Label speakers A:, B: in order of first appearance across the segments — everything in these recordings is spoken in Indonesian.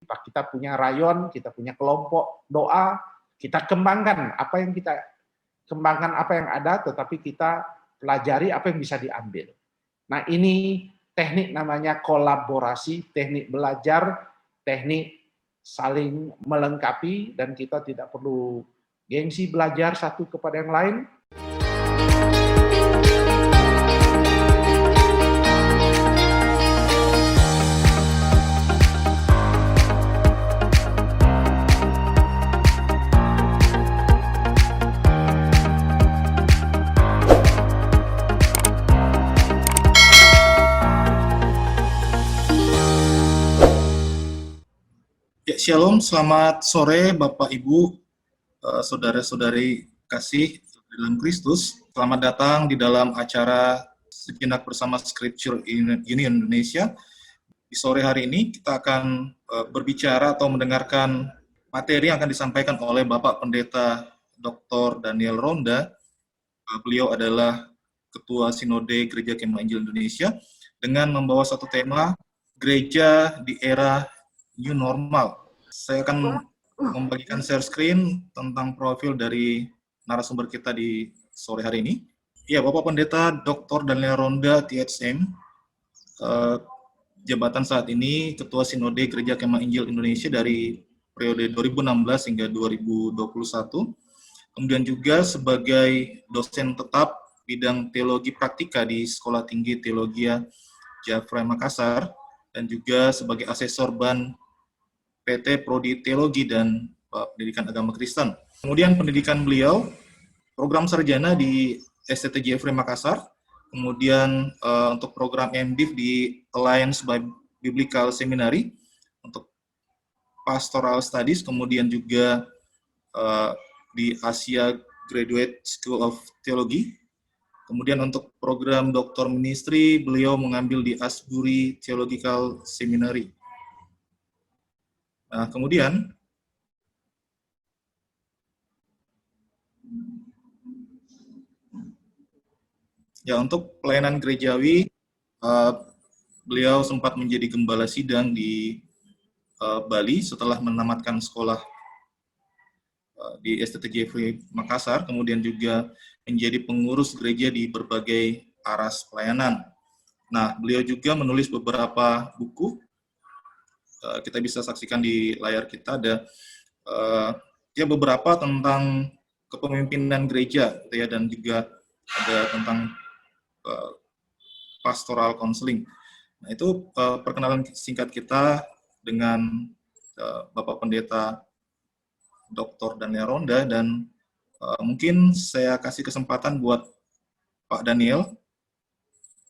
A: Kita punya rayon, kita punya kelompok doa, kita kembangkan apa yang ada, tetapi kita pelajari apa yang bisa diambil. Nah, ini teknik namanya kolaborasi, teknik belajar, teknik saling melengkapi, dan kita tidak perlu gengsi belajar satu kepada yang lain.
B: Shalom, selamat sore Bapak Ibu, saudara-saudari kasih dalam Kristus. Selamat datang di dalam acara Sejenak Bersama Scripture Union Indonesia. Di sore hari ini kita akan berbicara atau mendengarkan materi yang akan disampaikan oleh Bapak Pendeta Dr. Daniel Ronda. Beliau adalah Ketua Sinode Gereja Kemah Injil Indonesia dengan membawa satu tema, Gereja di Era New Normal. Saya akan membagikan share screen tentang profil dari narasumber kita di sore hari ini. Ya, Bapak Pendeta Dr. Daniel Ronda, THM, jabatan saat ini Ketua Sinode Gereja Kemah Injil Indonesia dari periode 2016 hingga 2021. Kemudian juga sebagai dosen tetap bidang teologi praktika di Sekolah Tinggi Teologia Jafra Makassar, dan juga sebagai asesor BAN PT Prodi Teologi dan Pendidikan Agama Kristen. Kemudian pendidikan beliau, program sarjana di STT Jeffrey Makassar, kemudian untuk program MDiv di Alliance Biblical Seminary, untuk Pastoral Studies, kemudian juga di Asia Graduate School of Theology. Kemudian untuk program Dr. Ministry, beliau mengambil di Asbury Theological Seminary. Nah, kemudian ya, untuk pelayanan gerejawi, beliau sempat menjadi gembala sidang di Bali setelah menamatkan sekolah di STT Jeffrey Makassar, kemudian juga menjadi pengurus gereja di berbagai aras pelayanan. Nah, beliau juga menulis beberapa buku. Kita bisa saksikan di layar kita, ada beberapa tentang kepemimpinan gereja, gitu ya, dan juga ada tentang pastoral counseling. Nah, itu perkenalan singkat kita dengan Bapak Pendeta Dr. Daniel Ronda, dan mungkin saya kasih kesempatan buat Pak Daniel,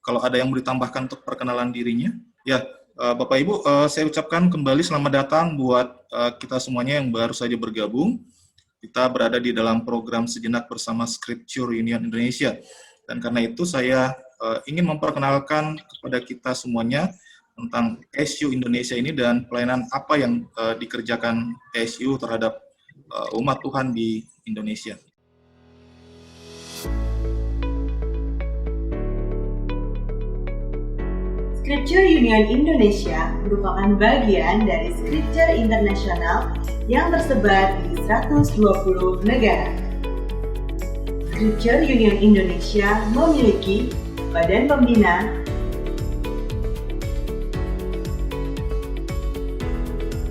B: kalau ada yang mau ditambahkan untuk perkenalan dirinya. Ya, Bapak Ibu, saya ucapkan kembali selamat datang buat kita semuanya yang baru saja bergabung. Kita berada di dalam program Sejenak Bersama Scripture Union Indonesia. Dan karena itu saya ingin memperkenalkan kepada kita semuanya tentang SU Indonesia ini dan pelayanan apa yang dikerjakan SU terhadap umat Tuhan di Indonesia.
C: Scripture Union Indonesia merupakan bagian dari Scripture Internasional yang tersebar di 120 negara. Scripture Union Indonesia memiliki badan pembina,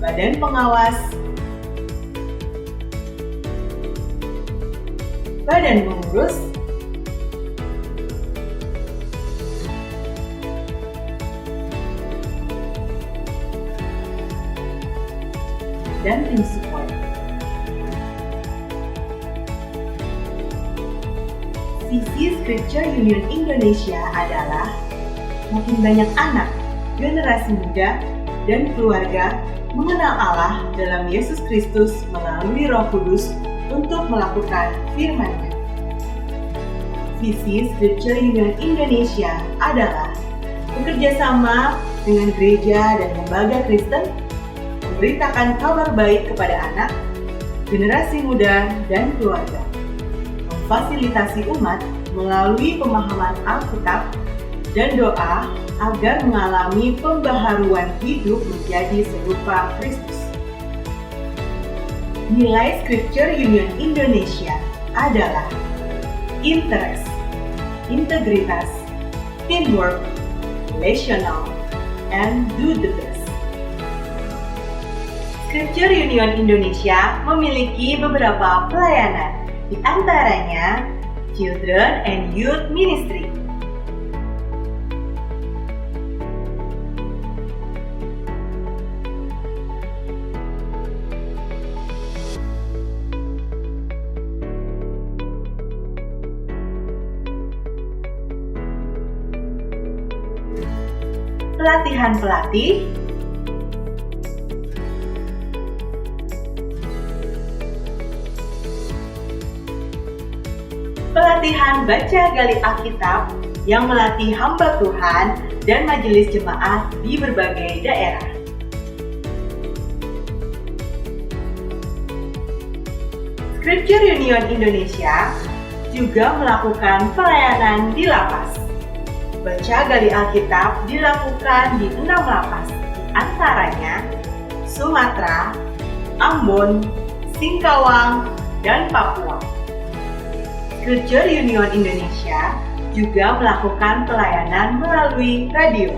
C: badan pengawas, badan pengurus, dan tim support. Visi Scripture Union Indonesia adalah makin banyak anak, generasi muda, dan keluarga mengenal Allah dalam Yesus Kristus melalui Roh Kudus untuk melakukan firman-Nya. Visi Scripture Union Indonesia adalah bekerja sama dengan gereja dan lembaga Kristen, memberitakan kabar baik kepada anak, generasi muda, dan keluarga, memfasilitasi umat melalui pemahaman Alkitab dan doa agar mengalami pembaharuan hidup menjadi serupa Kristus. Nilai Scripture Union Indonesia adalah interest, integritas, teamwork, relational, and do the best. Scripture Union Indonesia memiliki beberapa pelayanan, di antaranya Children and Youth Ministry, pelatihan pelatih, pelatihan baca gali Alkitab yang melatih hamba Tuhan dan majelis jemaat di berbagai daerah. Scripture Union Indonesia juga melakukan pelayanan di lapas. Baca gali Alkitab dilakukan di 6 lapas, di antaranya Sumatera, Ambon, Singkawang, dan Papua. Scripture Union Indonesia juga melakukan pelayanan melalui radio.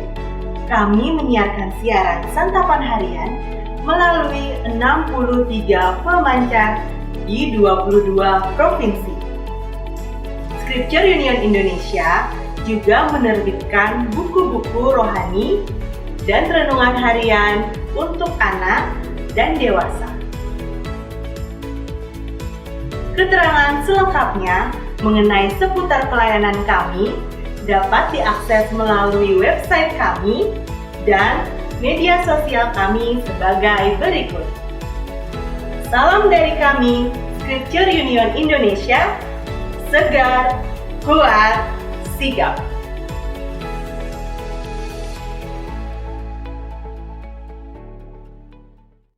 C: Kami menyiarkan siaran santapan harian melalui 63 pemancar di 22 provinsi. Scripture Union Indonesia juga menerbitkan buku-buku rohani dan renungan harian untuk anak dan dewasa. Keterangan selengkapnya mengenai seputar pelayanan kami dapat diakses melalui website kami dan media sosial kami sebagai berikut. Salam dari kami, Scripture Union Indonesia, segar, kuat, sigap.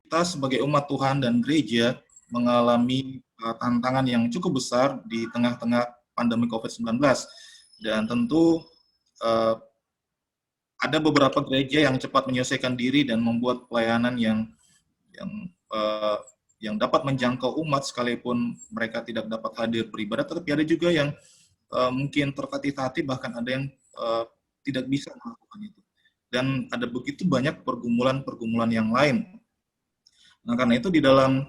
B: Kita sebagai umat Tuhan dan gereja mengalami tantangan yang cukup besar di tengah-tengah pandemi COVID-19. Dan tentu ada beberapa gereja yang cepat menyelesaikan diri dan membuat pelayanan yang dapat menjangkau umat sekalipun mereka tidak dapat hadir beribadah, tetapi ada juga yang mungkin tertatih-tatih, bahkan ada yang tidak bisa melakukan itu. Dan ada begitu banyak pergumulan-pergumulan yang lain. Nah, karena itu di dalam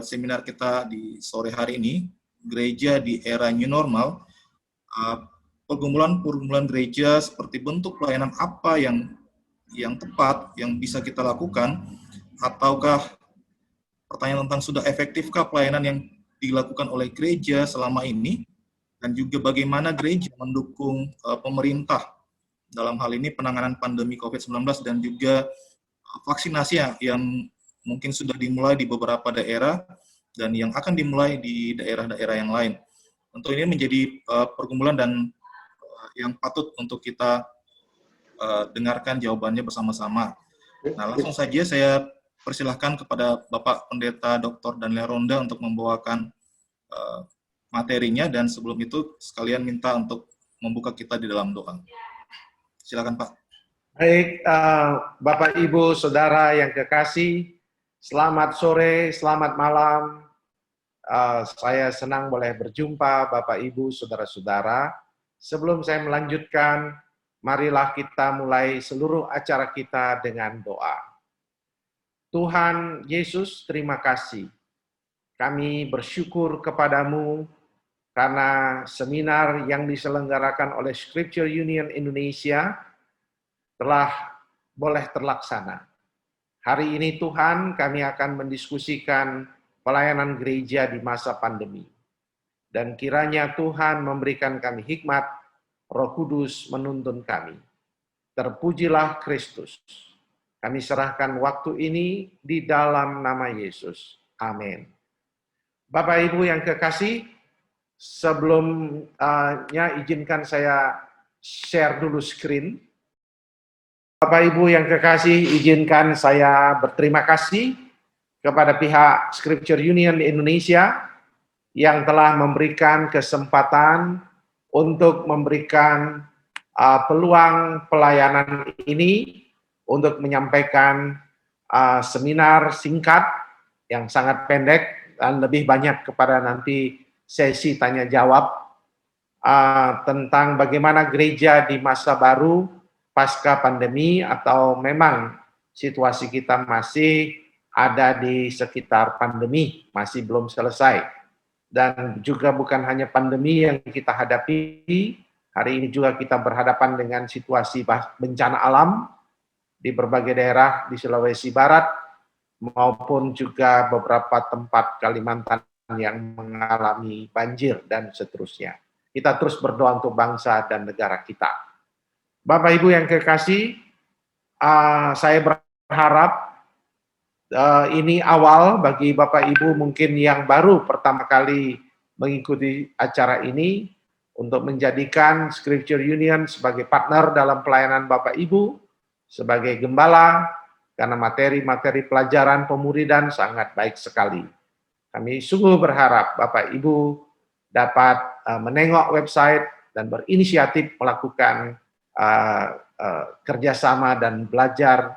B: seminar kita di sore hari ini, gereja di era new normal, pergumulan-pergumulan gereja seperti bentuk pelayanan apa yang tepat, yang bisa kita lakukan, ataukah pertanyaan tentang sudah efektifkah pelayanan yang dilakukan oleh gereja selama ini, dan juga bagaimana gereja mendukung pemerintah dalam hal ini penanganan pandemi COVID-19 dan juga vaksinasi yang mungkin sudah dimulai di beberapa daerah dan yang akan dimulai di daerah-daerah yang lain. Tentu ini menjadi pergumulan dan yang patut untuk kita dengarkan jawabannya bersama-sama. Nah, langsung saja saya persilahkan kepada Bapak Pendeta Dr. Daniel Ronda untuk membawakan materinya, dan sebelum itu sekalian minta untuk membuka kita di dalam doa. Silakan, Pak.
A: Baik, Bapak, Ibu, Saudara yang kekasih, selamat sore, selamat malam. Saya senang boleh berjumpa Bapak, Ibu, Saudara-saudara. Sebelum saya melanjutkan, marilah kita mulai seluruh acara kita dengan doa. Tuhan Yesus, terima kasih. Kami bersyukur kepadamu karena seminar yang diselenggarakan oleh Scripture Union Indonesia telah boleh terlaksana. Hari ini Tuhan, kami akan mendiskusikan pelayanan gereja di masa pandemi. Dan kiranya Tuhan memberikan kami hikmat, Roh Kudus menuntun kami. Terpujilah Kristus. Kami serahkan waktu ini di dalam nama Yesus. Amin. Bapak Ibu yang kekasih, sebelumnya izinkan saya share dulu screen. Bapak Ibu yang kekasih, izinkan saya berterima kasih kepada pihak Scripture Union Indonesia yang telah memberikan kesempatan untuk memberikan peluang pelayanan ini untuk menyampaikan seminar singkat yang sangat pendek dan lebih banyak kepada nanti sesi tanya jawab tentang bagaimana gereja di masa baru pasca pandemi, atau memang situasi kita masih ada di sekitar pandemi, masih belum selesai. Dan juga bukan hanya pandemi yang kita hadapi, hari ini juga kita berhadapan dengan situasi bencana alam di berbagai daerah di Sulawesi Barat, maupun juga beberapa tempat Kalimantan yang mengalami banjir dan seterusnya. Kita terus berdoa untuk bangsa dan negara kita. Bapak Ibu yang kekasih, saya berharap ini awal bagi Bapak Ibu mungkin yang baru pertama kali mengikuti acara ini, untuk menjadikan Scripture Union sebagai partner dalam pelayanan Bapak Ibu, sebagai gembala, karena materi-materi pelajaran pemuridan sangat baik sekali. Kami sungguh berharap Bapak Ibu dapat menengok website dan berinisiatif melakukan kerjasama dan belajar,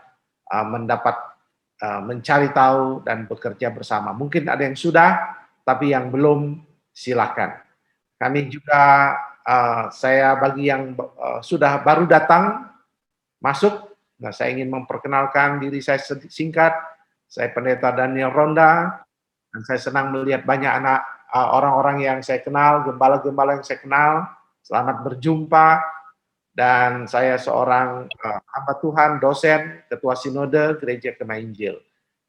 A: mencari tahu dan bekerja bersama. Mungkin ada yang sudah, tapi yang belum, silakan. Kami juga, saya bagi yang sudah baru datang, masuk. Nah, saya ingin memperkenalkan diri saya singkat. Saya Pendeta Daniel Ronda, dan saya senang melihat banyak orang-orang yang saya kenal, gembala-gembala yang saya kenal. Selamat berjumpa. Dan saya seorang hamba Tuhan, dosen, ketua sinode Gereja Kemah Injil.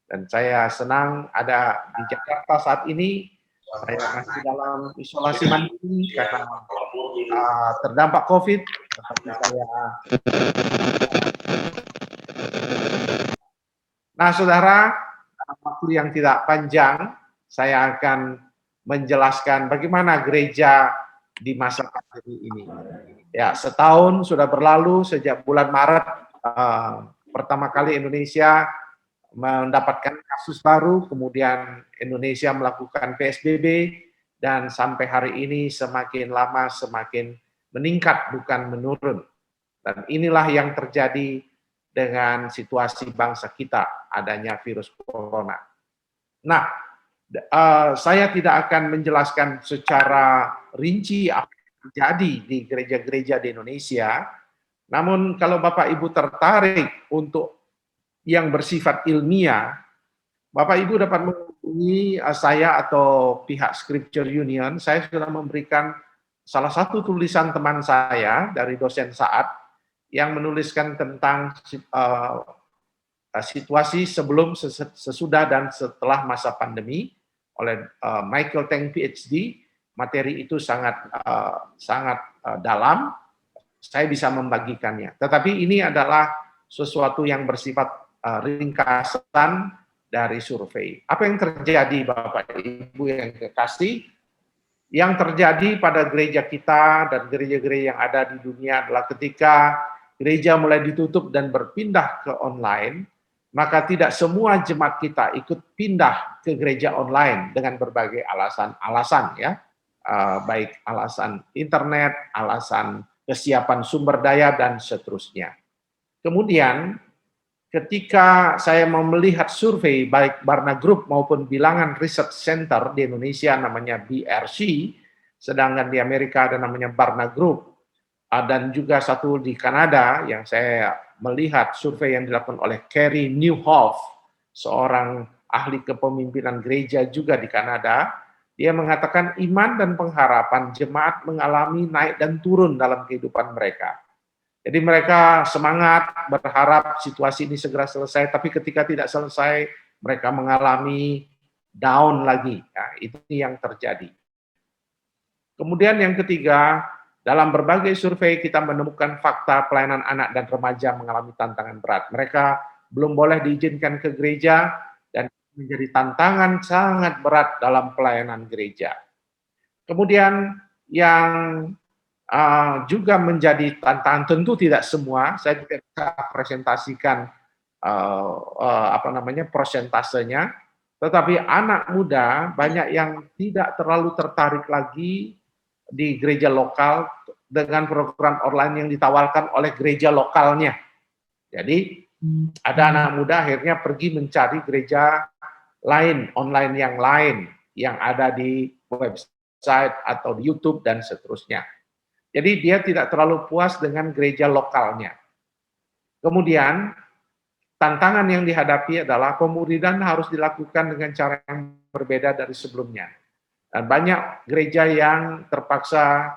A: Dan saya senang ada di Jakarta saat ini. Saya masih dalam isolasi mandiri karena terdampak COVID. Nah, saudara, dalam waktu yang tidak panjang, saya akan menjelaskan bagaimana gereja di masa pandemi ini. Ya, setahun sudah berlalu sejak bulan Maret, pertama kali Indonesia mendapatkan kasus baru, kemudian Indonesia melakukan PSBB, dan sampai hari ini semakin lama semakin meningkat, bukan menurun. Dan inilah yang terjadi dengan situasi bangsa kita, adanya virus corona. Nah, saya tidak akan menjelaskan secara rinci apa yang terjadi di gereja-gereja di Indonesia, namun kalau Bapak Ibu tertarik untuk yang bersifat ilmiah, Bapak Ibu dapat menghubungi saya atau pihak Scripture Union. Saya sudah memberikan salah satu tulisan teman saya dari dosen Saat, yang menuliskan tentang situasi sebelum, sesudah, dan setelah masa pandemi oleh Michael Teng PhD. Materi itu sangat dalam, saya bisa membagikannya. Tetapi ini adalah sesuatu yang bersifat ringkasan dari survei. Apa yang terjadi Bapak Ibu yang kekasih? Yang terjadi pada gereja kita dan gereja-gereja yang ada di dunia adalah ketika gereja mulai ditutup dan berpindah ke online, maka tidak semua jemaat kita ikut pindah ke gereja online dengan berbagai alasan-alasan, ya, baik alasan internet, alasan kesiapan sumber daya, dan seterusnya. Kemudian ketika saya mau melihat survei baik Barna Group maupun Bilangan Research Center di Indonesia namanya BRC, sedangkan di Amerika ada namanya Barna Group, dan juga satu di Kanada yang saya melihat survei yang dilakukan oleh Carrie Nieuwhof, seorang ahli kepemimpinan gereja juga di Kanada. Dia mengatakan iman dan pengharapan jemaat mengalami naik dan turun dalam kehidupan mereka. Jadi mereka semangat, berharap situasi ini segera selesai, tapi ketika tidak selesai, mereka mengalami down lagi. Nah, itu yang terjadi. Kemudian yang ketiga, dalam berbagai survei kita menemukan fakta pelayanan anak dan remaja mengalami tantangan berat. Mereka belum boleh diizinkan ke gereja dan menjadi tantangan sangat berat dalam pelayanan gereja. Kemudian yang juga menjadi tantangan, tentu tidak semua, saya tidak bisa presentasikan prosentasenya, tetapi anak muda banyak yang tidak terlalu tertarik lagi di gereja lokal dengan program online yang ditawarkan oleh gereja lokalnya. Jadi ada anak muda akhirnya pergi mencari gereja lain, online yang lain, yang ada di website atau di YouTube dan seterusnya. Jadi dia tidak terlalu puas dengan gereja lokalnya. Kemudian tantangan yang dihadapi adalah pemuridan harus dilakukan dengan cara yang berbeda dari sebelumnya. Dan banyak gereja yang terpaksa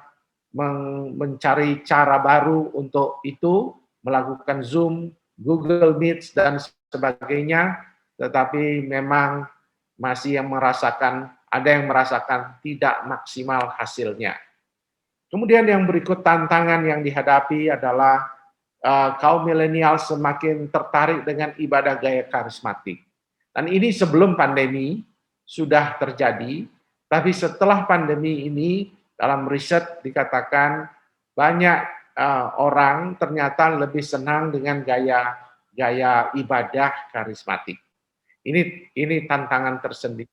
A: mencari cara baru untuk itu, melakukan Zoom, Google Meet, dan sebagainya, tetapi memang masih ada yang merasakan tidak maksimal hasilnya. Kemudian yang berikut tantangan yang dihadapi adalah kaum milenial semakin tertarik dengan ibadah gaya karismatik. Dan ini sebelum pandemi sudah terjadi, tapi setelah pandemi ini dalam riset dikatakan banyak orang ternyata lebih senang dengan gaya ibadah karismatik. Ini tantangan tersendiri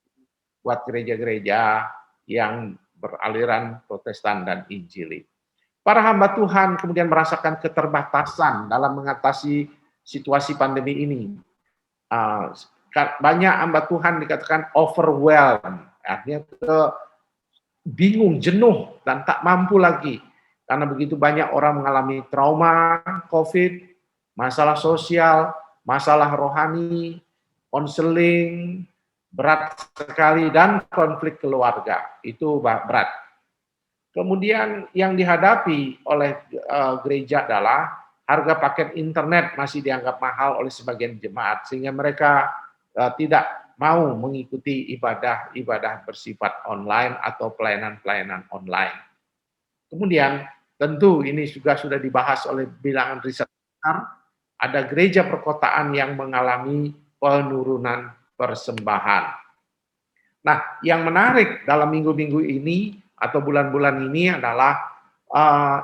A: buat gereja-gereja yang beraliran Protestan dan Injili. Para hamba Tuhan kemudian merasakan keterbatasan dalam mengatasi situasi pandemi ini. Banyak hamba Tuhan dikatakan overwhelmed, artinya bingung, jenuh, dan tak mampu lagi. Karena begitu banyak orang mengalami trauma COVID, masalah sosial, masalah rohani, konseling, berat sekali, dan konflik keluarga. Itu berat. Kemudian yang dihadapi oleh gereja adalah harga paket internet masih dianggap mahal oleh sebagian jemaat, sehingga mereka tidak mau mengikuti ibadah bersifat online atau pelayanan-pelayanan online. Kemudian tentu ini juga sudah dibahas oleh bilangan riset, ada gereja perkotaan yang mengalami penurunan persembahan. Nah, yang menarik dalam minggu-minggu ini atau bulan-bulan ini adalah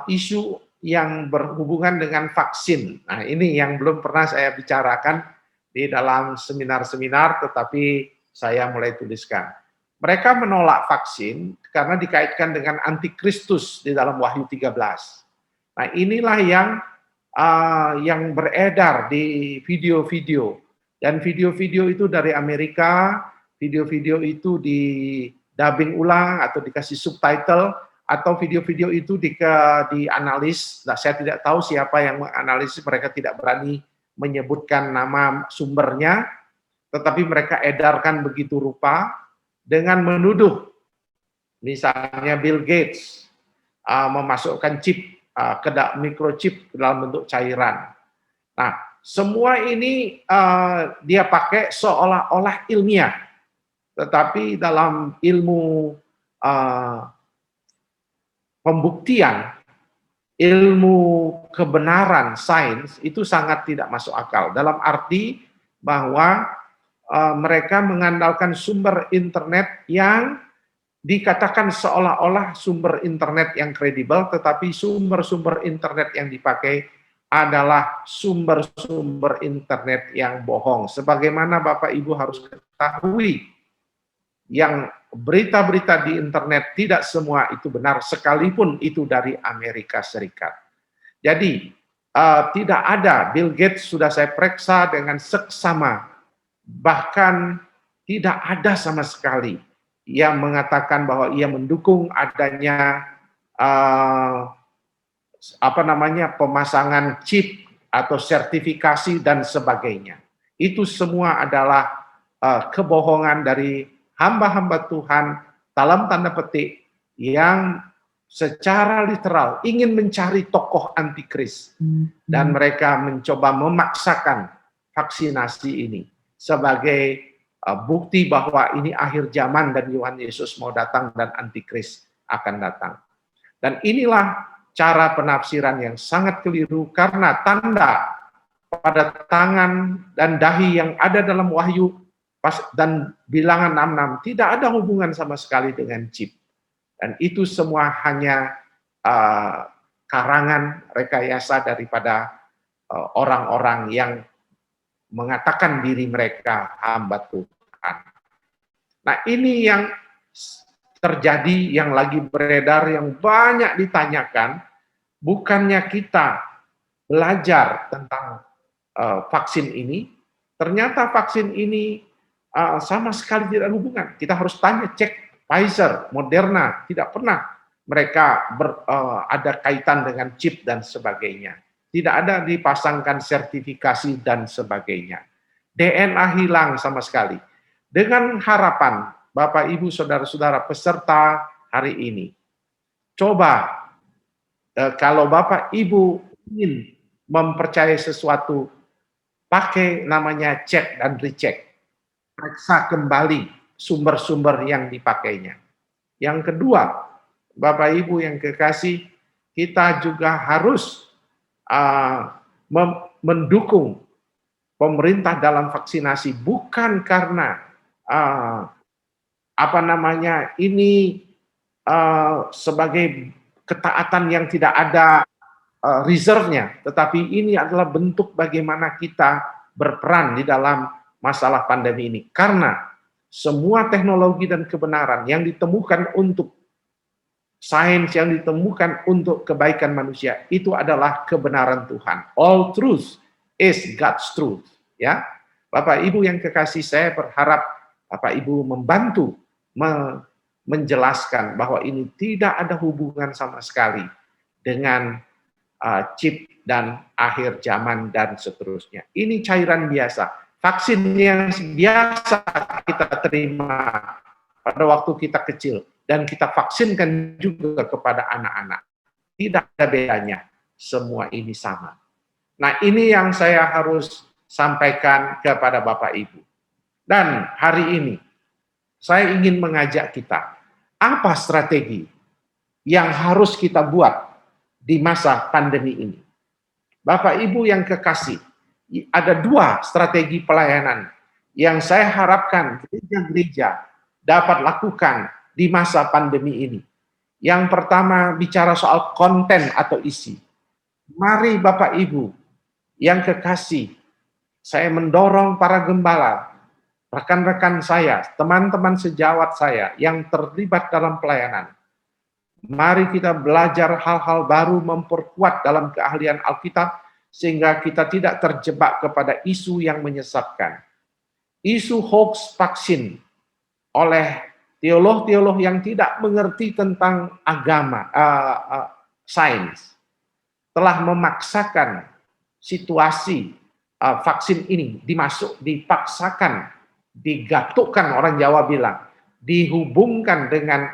A: isu yang berhubungan dengan vaksin. Nah, ini yang belum pernah saya bicarakan di dalam seminar-seminar, tetapi saya mulai tuliskan. Mereka menolak vaksin karena dikaitkan dengan antikristus di dalam Wahyu 13. Nah, inilah yang beredar di video-video. Dan video-video itu dari Amerika, video-video itu di dubbing ulang atau dikasih subtitle, atau video-video itu dianalis. Nah, saya tidak tahu siapa yang menganalisis, mereka tidak berani menyebutkan nama sumbernya, tetapi mereka edarkan begitu rupa dengan menuduh misalnya Bill Gates memasukkan microchip ke dalam bentuk cairan. Nah, semua ini dia pakai seolah-olah ilmiah, tetapi dalam ilmu pembuktian, ilmu kebenaran sains itu sangat tidak masuk akal. Dalam arti bahwa mereka mengandalkan sumber internet yang dikatakan seolah-olah sumber internet yang kredibel, tetapi sumber-sumber internet yang dipakai adalah sumber-sumber internet yang bohong. Sebagaimana Bapak Ibu harus ketahui, yang berita-berita di internet tidak semua itu benar, sekalipun itu dari Amerika Serikat. Jadi tidak ada, Bill Gates sudah saya periksa dengan seksama, bahkan tidak ada sama sekali yang mengatakan bahwa ia mendukung adanya pemasangan chip atau sertifikasi dan sebagainya. Itu semua adalah kebohongan dari hamba-hamba Tuhan dalam tanda petik yang secara literal ingin mencari tokoh antikris, dan mereka mencoba memaksakan vaksinasi ini sebagai bukti bahwa ini akhir zaman dan Tuhan Yesus mau datang dan antikris akan datang. Dan inilah cara penafsiran yang sangat keliru, karena tanda pada tangan dan dahi yang ada dalam Wahyu dan bilangan 66 tidak ada hubungan sama sekali dengan chip. Dan itu semua hanya karangan rekayasa daripada orang-orang yang mengatakan diri mereka hamba Tuhan. Nah, ini yang terjadi yang lagi beredar, yang banyak ditanyakan, bukannya kita belajar tentang vaksin ini, ternyata vaksin ini sama sekali tidak ada hubungan. Kita harus tanya, cek Pfizer, Moderna, tidak pernah mereka ada kaitan dengan chip dan sebagainya. Tidak ada dipasangkan sertifikasi dan sebagainya. DNA hilang sama sekali. Dengan harapan, Bapak, Ibu, Saudara-saudara peserta hari ini, coba kalau Bapak, Ibu ingin mempercayai sesuatu, pakai namanya cek dan recheck. Periksa kembali sumber-sumber yang dipakainya. Yang kedua, Bapak Ibu yang kekasih, kita juga harus mendukung pemerintah dalam vaksinasi, bukan karena ini sebagai ketaatan yang tidak ada reserve-nya, tetapi ini adalah bentuk bagaimana kita berperan di dalam masalah pandemi ini. Karena semua teknologi dan kebenaran yang ditemukan untuk sains, yang ditemukan untuk kebaikan manusia, itu adalah kebenaran Tuhan. All truth is God's truth. Ya, Bapak Ibu yang kekasih, saya berharap Bapak Ibu membantu menjelaskan bahwa ini tidak ada hubungan sama sekali dengan chip dan akhir zaman dan seterusnya. Ini cairan biasa. Vaksin yang biasa kita terima pada waktu kita kecil dan kita vaksinkan juga kepada anak-anak. Tidak ada bedanya, semua ini sama. Nah, ini yang saya harus sampaikan kepada Bapak Ibu. Dan hari ini saya ingin mengajak kita, apa strategi yang harus kita buat di masa pandemi ini? Bapak Ibu yang kekasih, ada 2 strategi pelayanan yang saya harapkan gereja-gereja dapat lakukan di masa pandemi ini. Yang pertama, bicara soal konten atau isi. Mari Bapak Ibu yang kekasih, saya mendorong para gembala, rekan-rekan saya, teman-teman sejawat saya yang terlibat dalam pelayanan. Mari kita belajar hal-hal baru, memperkuat dalam keahlian Alkitab, sehingga kita tidak terjebak kepada isu yang menyesatkan. Isu hoax vaksin oleh teolog-teolog yang tidak mengerti tentang agama, sains, telah memaksakan situasi vaksin ini dipaksakan, digatukkan, orang Jawa bilang, dihubungkan dengan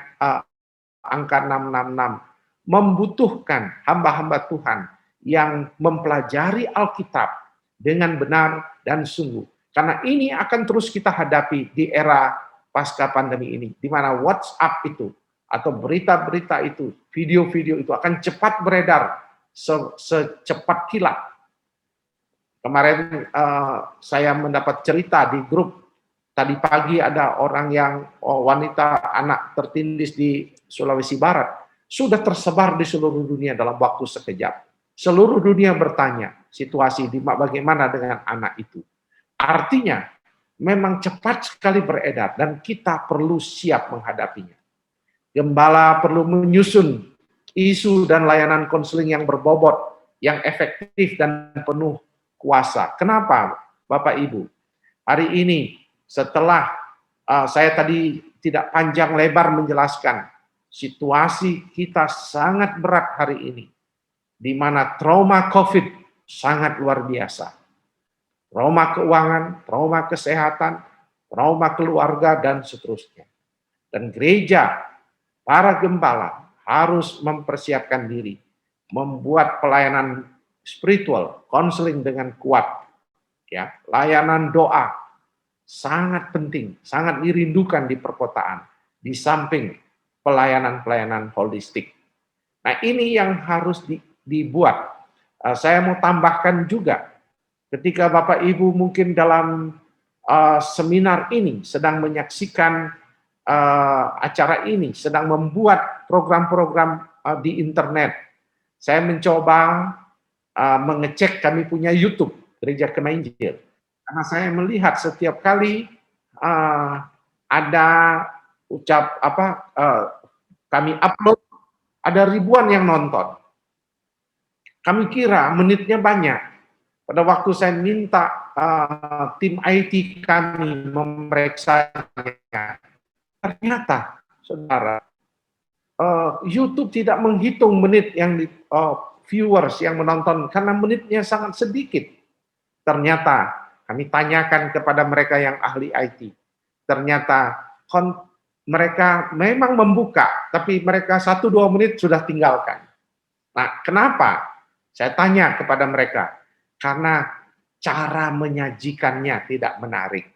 A: angka 666, membutuhkan hamba-hamba Tuhan yang mempelajari Alkitab dengan benar dan sungguh. Karena ini akan terus kita hadapi di era pasca pandemi ini, di mana WhatsApp itu, atau berita-berita itu, video-video itu akan cepat beredar, secepat kilat. Kemarin saya mendapat cerita di grup, tadi pagi ada orang yang wanita anak tertindis di Sulawesi Barat, sudah tersebar di seluruh dunia dalam waktu sekejap. Seluruh dunia bertanya, situasi bagaimana dengan anak itu. Artinya, memang cepat sekali beredar dan kita perlu siap menghadapinya. Gembala perlu menyusun isu dan layanan konseling yang berbobot, yang efektif dan penuh kuasa. Kenapa, Bapak Ibu? Hari ini, setelah saya tadi tidak panjang lebar menjelaskan, situasi kita sangat berat hari ini, di mana trauma COVID sangat luar biasa. Trauma keuangan, trauma kesehatan, trauma keluarga, dan seterusnya. Dan gereja, para gembala harus mempersiapkan diri, membuat pelayanan spiritual, konseling dengan kuat. Ya, layanan doa sangat penting, sangat dirindukan di perkotaan, di samping pelayanan-pelayanan holistik. Nah, ini yang harus dibuat. Saya mau tambahkan juga, ketika Bapak Ibu mungkin dalam seminar ini sedang menyaksikan acara ini, sedang membuat program-program di internet, saya mencoba mengecek, kami punya YouTube Gereja Kemah Injil, karena saya melihat setiap kali ada kami upload, ada ribuan yang nonton. Kami kira menitnya banyak. Pada waktu saya minta tim IT kami memeriksanya, ternyata, saudara, YouTube tidak menghitung menit yang viewers yang menonton karena menitnya sangat sedikit. Ternyata kami tanyakan kepada mereka yang ahli IT. Ternyata mereka memang membuka, tapi mereka 1-2 menit sudah tinggalkan. Nah, kenapa? Saya tanya kepada mereka, karena cara menyajikannya tidak menarik.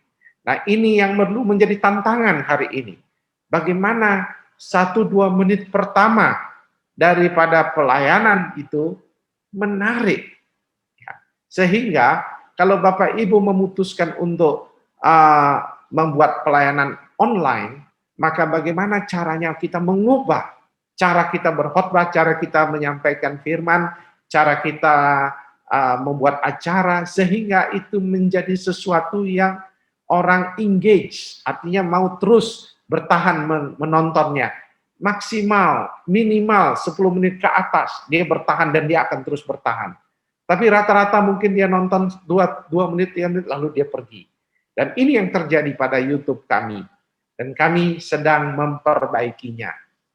A: Nah, ini yang perlu menjadi tantangan hari ini. Bagaimana 1-2 menit pertama daripada pelayanan itu menarik. Sehingga kalau Bapak Ibu memutuskan untuk membuat pelayanan online, maka bagaimana caranya kita mengubah cara kita berkhotbah, cara kita menyampaikan firman, cara kita membuat acara, sehingga itu menjadi sesuatu yang orang engage, artinya mau terus bertahan menontonnya. Maksimal, minimal 10 menit ke atas, dia bertahan dan dia akan terus bertahan. Tapi rata-rata mungkin dia nonton 2 menit, 3 menit, lalu dia pergi. Dan ini yang terjadi pada YouTube kami. Dan kami sedang memperbaikinya.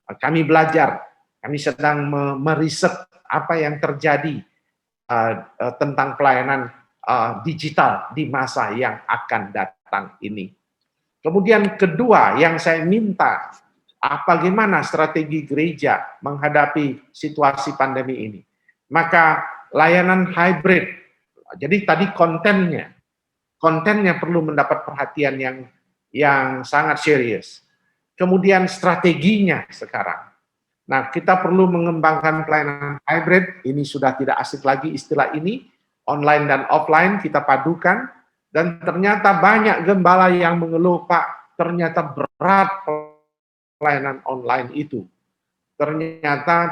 A: Kami belajar, kami sedang meriset apa yang terjadi tentang pelayanan digital di masa yang akan datang ini. Kemudian kedua yang saya minta, bagaimana strategi gereja menghadapi situasi pandemi ini. Maka layanan hybrid, jadi tadi kontennya perlu mendapat perhatian yang sangat serius. Kemudian strateginya sekarang. Nah, kita perlu mengembangkan pelayanan hybrid, ini sudah tidak asik lagi istilah ini, online dan offline kita padukan, dan ternyata banyak gembala yang mengeluh, Pak, ternyata berat pelayanan online itu. Ternyata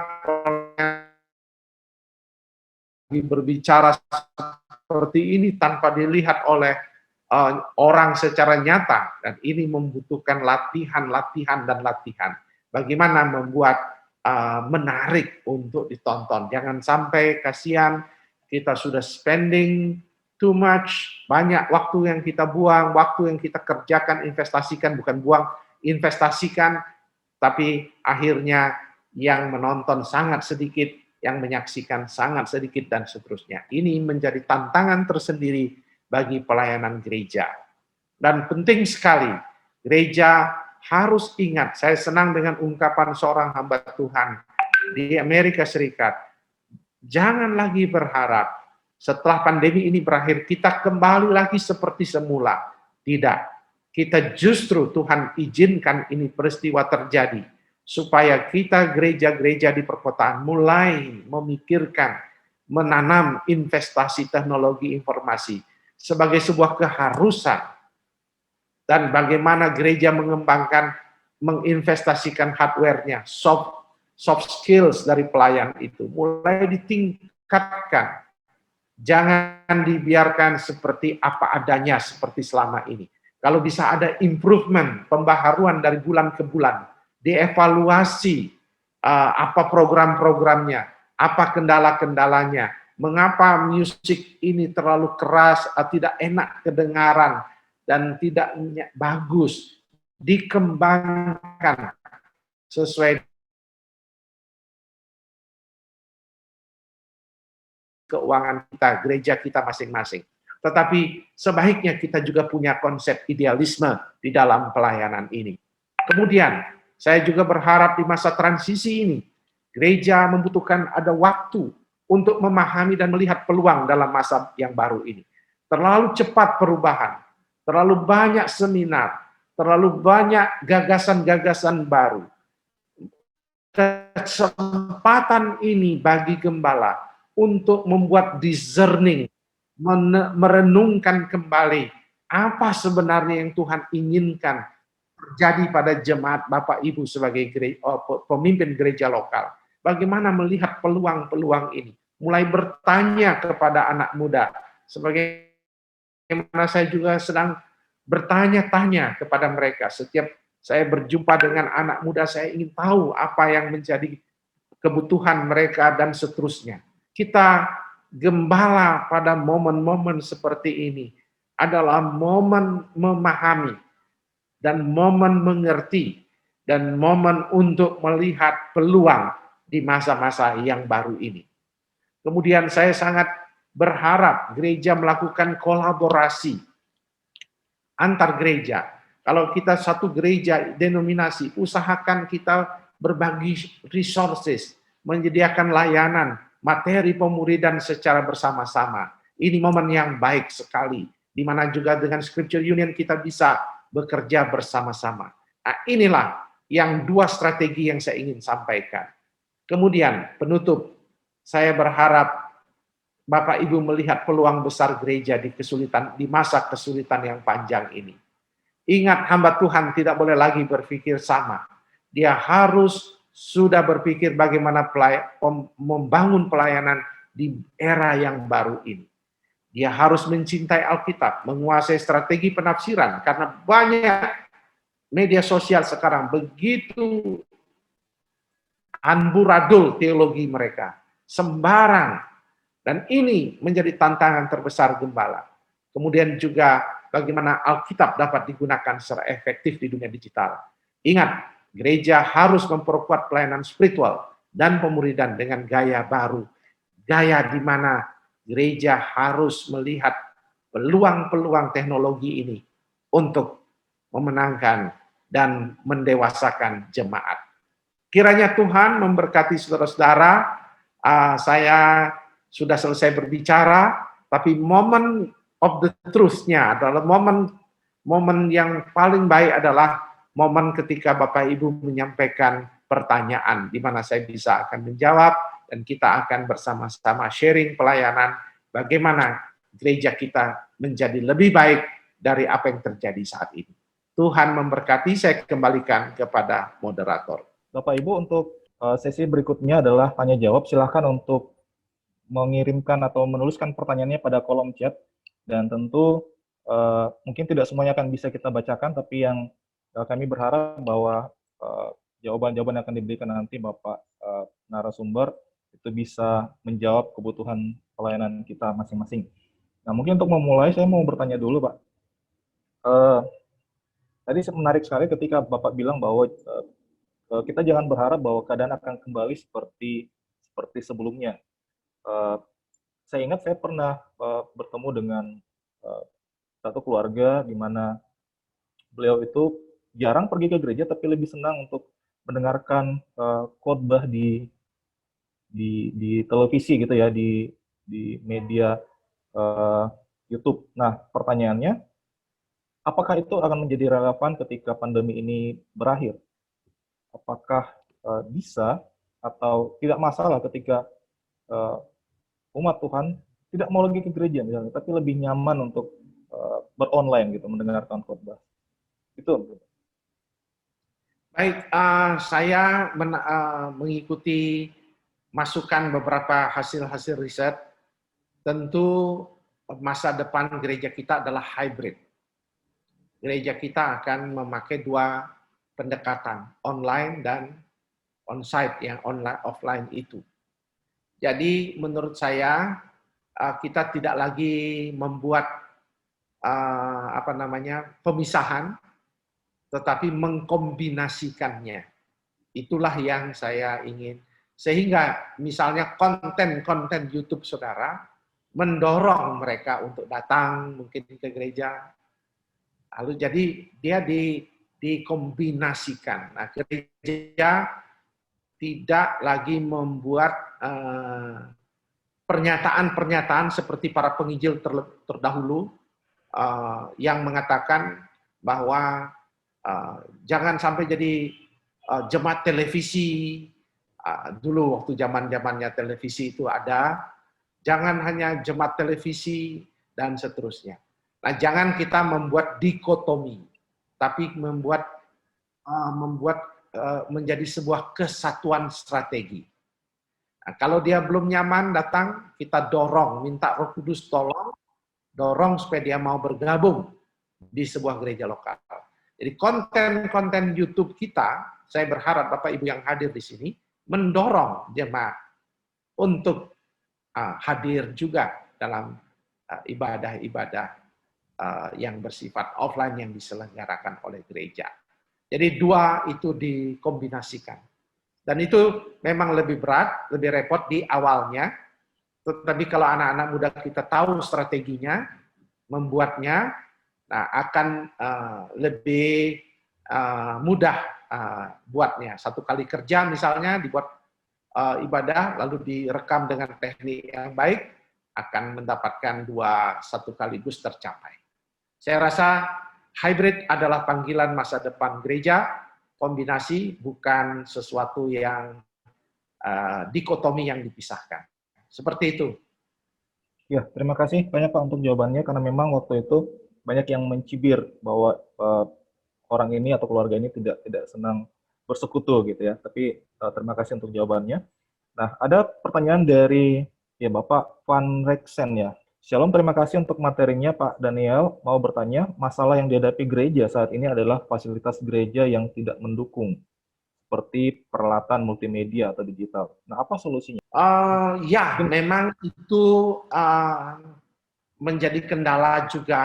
A: berbicara seperti ini tanpa dilihat oleh orang secara nyata, dan ini membutuhkan latihan. Bagaimana membuat menarik untuk ditonton. Jangan sampai kasihan kita sudah spending too much, banyak waktu yang kita buang, waktu yang kita kerjakan, investasikan, bukan buang, investasikan, tapi akhirnya yang menonton sangat sedikit, yang menyaksikan sangat sedikit, dan seterusnya. Ini menjadi tantangan tersendiri bagi pelayanan gereja. Dan penting sekali, gereja harus ingat, saya senang dengan ungkapan seorang hamba Tuhan di Amerika Serikat, jangan lagi berharap setelah pandemi ini berakhir, kita kembali lagi seperti semula. Tidak, kita justru Tuhan izinkan ini peristiwa terjadi, supaya kita gereja-gereja di perkotaan mulai memikirkan, menanam investasi teknologi informasi sebagai sebuah keharusan. Dan bagaimana gereja mengembangkan, menginvestasikan hardware-nya, soft skills dari pelayan itu, mulai ditingkatkan. Jangan dibiarkan seperti apa adanya, seperti selama ini. Kalau bisa ada improvement, pembaharuan dari bulan ke bulan, dievaluasi apa program-programnya, apa kendala-kendalanya, mengapa musik ini terlalu keras, tidak enak kedengaran, dan tidak bagus, dikembangkan sesuai keuangan kita, gereja kita masing-masing. Tetapi sebaiknya kita juga punya konsep idealisme di dalam pelayanan ini. Kemudian, saya juga berharap di masa transisi ini, gereja membutuhkan ada waktu untuk memahami dan melihat peluang dalam masa yang baru ini. Terlalu cepat perubahan, terlalu banyak seminar, terlalu banyak gagasan-gagasan baru. Kesempatan ini bagi gembala untuk membuat discerning, merenungkan kembali apa sebenarnya yang Tuhan inginkan terjadi pada jemaat Bapak Ibu sebagai pemimpin gereja lokal. Bagaimana melihat peluang-peluang ini. Mulai bertanya kepada anak muda, sebagai mana saya juga sedang bertanya-tanya kepada mereka. Setiap saya berjumpa dengan anak muda, saya ingin tahu apa yang menjadi kebutuhan mereka dan seterusnya. Kita gembala pada momen-momen seperti ini adalah momen memahami dan momen mengerti dan momen untuk melihat peluang di masa-masa yang baru ini. Kemudian saya sangat berharap gereja melakukan kolaborasi antar gereja. Kalau kita satu gereja denominasi, usahakan kita berbagi resources, menyediakan layanan, materi pemuridan secara bersama-sama. Ini momen yang baik sekali, di mana juga dengan Scripture Union kita bisa bekerja bersama-sama. Nah, inilah yang dua strategi yang saya ingin sampaikan. Kemudian penutup, saya berharap Bapak Ibu melihat peluang besar gereja di masa kesulitan yang panjang ini. Ingat, hamba Tuhan tidak boleh lagi berpikir sama. Dia harus sudah berpikir bagaimana membangun pelayanan di era yang baru ini. Dia harus mencintai Alkitab, menguasai strategi penafsiran, karena banyak media sosial sekarang begitu amburadul teologi mereka, sembarang. Dan ini menjadi tantangan terbesar gembala. Kemudian juga bagaimana Alkitab dapat digunakan secara efektif di dunia digital. Ingat, gereja harus memperkuat pelayanan spiritual dan pemuridan dengan gaya baru. Gaya di mana gereja harus melihat peluang-peluang teknologi ini untuk memenangkan dan mendewasakan jemaat. Kiranya Tuhan memberkati saudara-saudara. Saya sudah selesai berbicara, tapi moment of the truth-nya adalah momen yang paling baik adalah momen ketika Bapak Ibu menyampaikan pertanyaan, di mana saya bisa akan menjawab, dan kita akan bersama-sama sharing pelayanan, bagaimana gereja kita menjadi lebih baik dari apa yang terjadi saat ini. Tuhan memberkati, saya kembalikan kepada moderator.
D: Bapak Ibu, untuk sesi berikutnya adalah tanya jawab. Silakan untuk mengirimkan atau menuliskan pertanyaannya pada kolom chat, dan tentu mungkin tidak semuanya akan bisa kita bacakan, tapi yang kami berharap bahwa jawaban-jawaban yang akan diberikan nanti Bapak narasumber itu bisa menjawab kebutuhan pelayanan kita masing-masing. Nah, mungkin untuk memulai saya mau bertanya dulu, Pak. Tadi menarik sekali ketika Bapak bilang bahwa kita jangan berharap bahwa keadaan akan kembali seperti sebelumnya. Saya ingat saya pernah bertemu dengan satu keluarga di mana beliau itu jarang pergi ke gereja, tapi lebih senang untuk mendengarkan khotbah di televisi gitu ya, di media YouTube. Nah, pertanyaannya, apakah itu akan menjadi relevan ketika pandemi ini berakhir? Apakah bisa atau tidak masalah ketika umat Tuhan tidak mau lagi ke gereja misalnya, tapi lebih nyaman untuk beronline gitu, mendengarkan khotbah. Itu.
A: Baik, saya mengikuti masukan beberapa hasil-hasil riset. Tentu masa depan gereja kita adalah hybrid. Gereja kita akan memakai dua pendekatan, online dan on-site, yang online offline itu. Jadi menurut saya kita tidak lagi membuat pemisahan, tetapi mengkombinasikannya. Itulah yang saya ingin. Sehingga misalnya konten-konten YouTube saudara mendorong mereka untuk datang mungkin ke gereja. Lalu jadi dia dikombinasikan. Nah, gereja tidak lagi membuat pernyataan-pernyataan seperti para penginjil terdahulu yang mengatakan bahwa jangan sampai jadi jemaat televisi. Dulu waktu zaman-zamannya televisi itu ada, jangan hanya jemaat televisi dan seterusnya. Nah, jangan kita membuat dikotomi, tapi membuat menjadi sebuah kesatuan strategi. Nah, kalau dia belum nyaman datang, kita dorong, minta Roh Kudus dorong supaya dia mau bergabung di sebuah gereja lokal. Jadi konten-konten YouTube kita, saya berharap Bapak Ibu yang hadir di sini mendorong jemaat untuk hadir juga dalam ibadah-ibadah yang bersifat offline yang diselenggarakan oleh gereja. Jadi dua itu dikombinasikan. Dan itu memang lebih berat, lebih repot di awalnya. Tetapi kalau anak-anak muda kita tahu strateginya, membuatnya, nah akan lebih mudah buatnya. Satu kali kerja misalnya dibuat ibadah, lalu direkam dengan teknik yang baik, akan mendapatkan satu kaligus tercapai. Saya rasa hybrid adalah panggilan masa depan gereja, kombinasi bukan sesuatu yang dikotomi yang dipisahkan. Seperti itu.
D: Ya, terima kasih banyak Pak untuk jawabannya, karena memang waktu itu banyak yang mencibir bahwa orang ini atau keluarga ini tidak senang bersekutu gitu ya. Tapi terima kasih untuk jawabannya. Nah, ada pertanyaan dari Bapak Van Rexen ya. Shalom, terima kasih untuk materinya Pak Daniel. Mau bertanya, masalah yang dihadapi gereja saat ini adalah fasilitas gereja yang tidak mendukung, seperti peralatan multimedia atau digital. Nah, apa solusinya?
A: Ya, memang itu menjadi kendala juga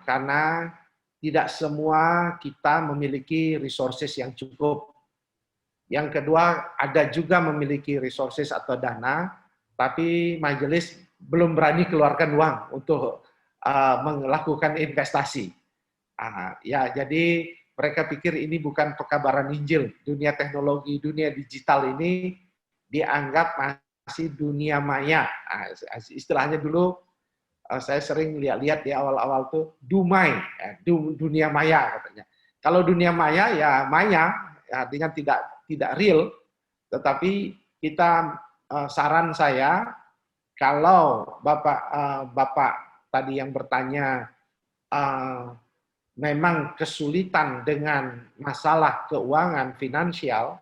A: karena tidak semua kita memiliki resources yang cukup. Yang kedua, ada juga memiliki resources atau dana, tapi majelis belum berani keluarkan uang untuk melakukan investasi. Ya, jadi mereka pikir ini bukan pekabaran Injil. Dunia teknologi, dunia digital ini dianggap masih dunia maya. Istilahnya dulu saya sering lihat di awal-awal tuh dumai, dunia maya katanya. Kalau dunia maya ya maya, artinya tidak real, tetapi kita saran saya kalau Bapak tadi yang bertanya memang kesulitan dengan masalah keuangan finansial,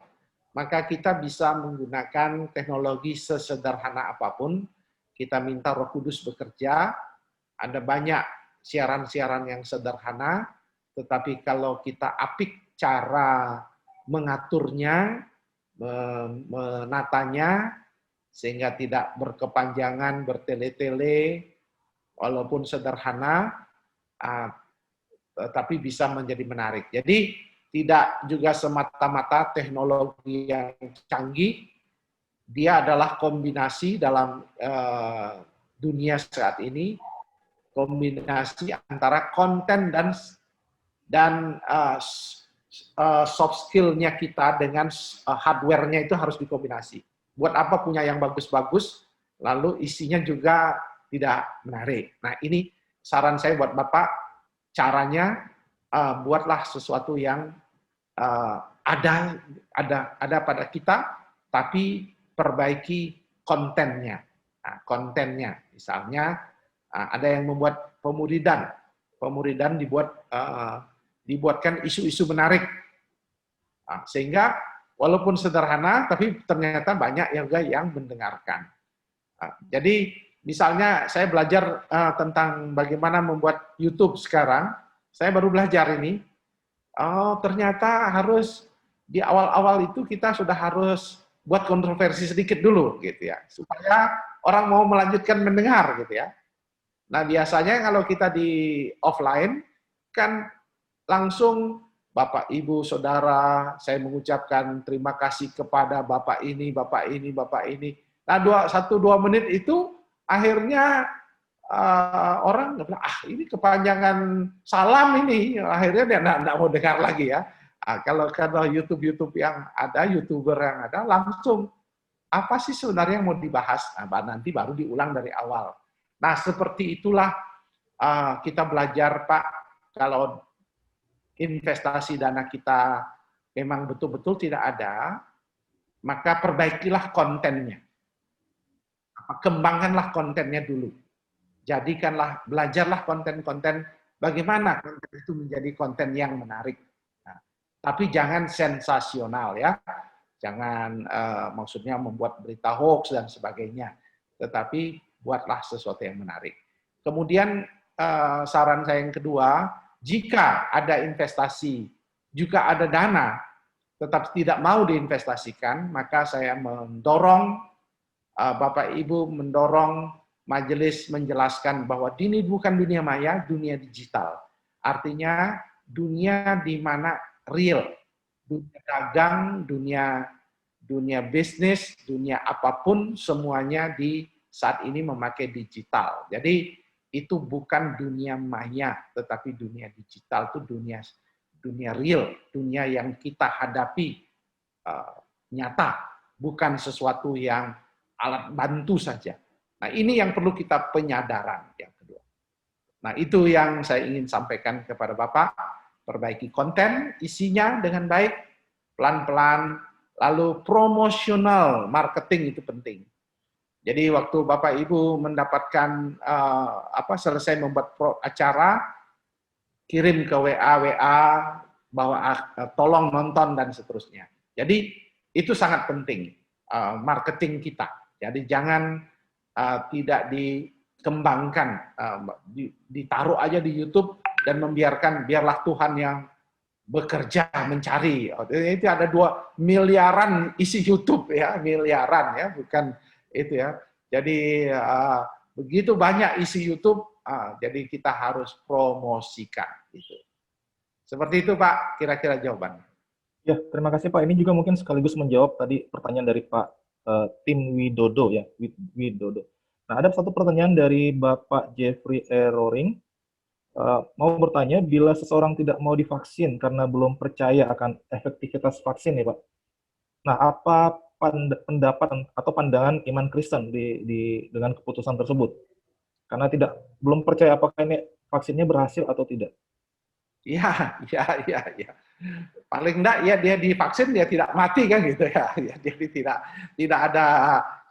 A: maka kita bisa menggunakan teknologi sesederhana apapun. Kita minta Roh Kudus bekerja, ada banyak siaran-siaran yang sederhana, tetapi kalau kita apik cara mengaturnya, menatanya, sehingga tidak berkepanjangan, bertele-tele, walaupun sederhana, tapi bisa menjadi menarik. Jadi tidak juga semata-mata teknologi yang canggih, dia adalah kombinasi dalam dunia saat ini, kombinasi antara konten dan soft skill-nya kita dengan hardware-nya itu harus dikombinasi. Buat apa punya yang bagus-bagus, lalu isinya juga tidak menarik. Nah, ini saran saya buat Bapak, caranya buatlah sesuatu yang ada pada kita, tapi perbaiki kontennya. Nah, kontennya, misalnya ada yang membuat pemuridan dibuatkan isu-isu menarik, sehingga walaupun sederhana, tapi ternyata banyak yang mendengarkan. Jadi misalnya saya belajar tentang bagaimana membuat YouTube sekarang, saya baru belajar ini. Oh, ternyata harus di awal-awal itu kita sudah harus buat kontroversi sedikit dulu, gitu ya, supaya orang mau melanjutkan mendengar, gitu ya. Nah, biasanya kalau kita di offline kan langsung Bapak, Ibu, Saudara, saya mengucapkan terima kasih kepada Bapak ini, Bapak ini, Bapak ini. Nah, 1-2 menit itu akhirnya orang bilang, ini kepanjangan salam ini. Akhirnya dia nggak mau dengar lagi ya. Kalau YouTube yang ada, YouTuber yang ada, langsung apa sih sebenarnya yang mau dibahas? Nah, nanti baru diulang dari awal. Nah, seperti itulah kita belajar, Pak, kalau investasi dana kita memang betul-betul tidak ada, maka perbaikilah kontennya. Kembangkanlah kontennya dulu. Belajarlah konten-konten bagaimana konten itu menjadi konten yang menarik. Nah, tapi jangan sensasional ya. Jangan maksudnya membuat berita hoax dan sebagainya. Tetapi buatlah sesuatu yang menarik. Kemudian saran saya yang kedua, jika ada investasi, juga ada dana, tetap tidak mau diinvestasikan, maka saya mendorong Bapak Ibu mendorong majelis menjelaskan bahwa ini bukan dunia maya, dunia digital. Artinya dunia di mana real, dunia dagang, dunia bisnis, dunia apapun semuanya di saat ini memakai digital. Jadi itu bukan dunia maya, tetapi dunia digital itu dunia real, dunia yang kita hadapi nyata, bukan sesuatu yang alat bantu saja. Nah, ini yang perlu kita penyadaran yang kedua. Nah, itu yang saya ingin sampaikan kepada Bapak, perbaiki konten, isinya dengan baik, pelan-pelan, lalu promosional marketing itu penting. Jadi waktu Bapak Ibu mendapatkan selesai membuat acara, kirim ke WA bahwa tolong nonton dan seterusnya. Jadi itu sangat penting marketing kita. Jadi jangan tidak dikembangkan, ditaruh aja di YouTube dan membiarkan biarlah Tuhan yang bekerja mencari. Itu ada 2 miliaran isi YouTube ya, miliaran ya, bukan itu ya. Jadi begitu banyak isi YouTube, jadi kita harus promosikan itu. Seperti itu Pak, kira-kira jawabannya.
D: Ya, terima kasih Pak. Ini juga mungkin sekaligus menjawab tadi pertanyaan dari Pak Tim Widodo ya, Widodo. Nah, ada satu pertanyaan dari Bapak Jeffrey Roring. Mau bertanya, bila seseorang tidak mau divaksin karena belum percaya akan efektivitas vaksin ya Pak. Nah, apa pendapat atau pandangan iman Kristen dengan keputusan tersebut? Karena belum percaya apakah ini vaksinnya berhasil atau tidak.
A: Iya. Paling enggak ya dia divaksin dia tidak mati kan gitu ya. Jadi tidak ada,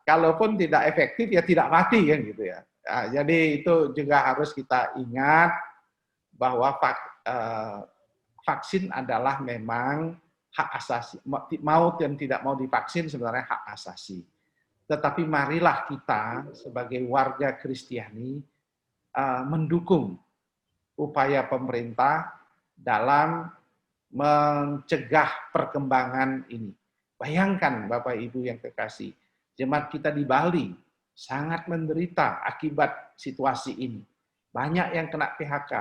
A: kalaupun tidak efektif ya tidak mati kan gitu ya. Jadi itu juga harus kita ingat bahwa vaksin adalah memang hak asasi. Mau dan tidak mau divaksin sebenarnya hak asasi. Tetapi marilah kita sebagai warga Kristiani mendukung upaya pemerintah dalam mencegah perkembangan ini. Bayangkan Bapak Ibu yang kekasih, jemaat kita di Bali sangat menderita akibat situasi ini. Banyak yang kena PHK,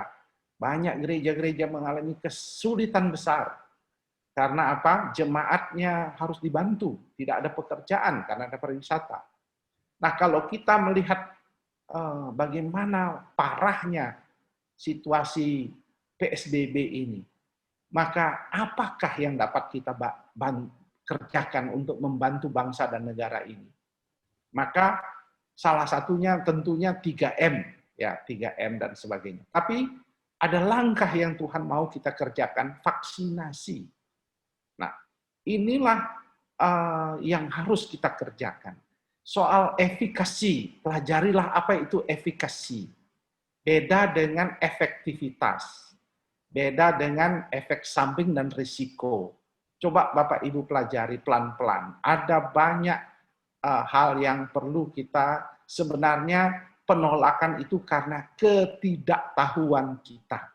A: banyak gereja-gereja mengalami kesulitan besar. Karena apa? Jemaatnya harus dibantu, tidak ada pekerjaan karena ada pariwisata. Nah, kalau kita melihat bagaimana parahnya situasi PSBB ini, maka apakah yang dapat kita kerjakan untuk membantu bangsa dan negara ini? Maka salah satunya tentunya 3M, ya 3M dan sebagainya. Tapi ada langkah yang Tuhan mau kita kerjakan, vaksinasi. Nah, inilah yang harus kita kerjakan. Soal efikasi, pelajarilah apa itu efikasi. Beda dengan efektivitas. Beda dengan efek samping dan risiko. Coba Bapak Ibu pelajari pelan-pelan. Ada banyak hal yang perlu kita, sebenarnya penolakan itu karena ketidaktahuan kita.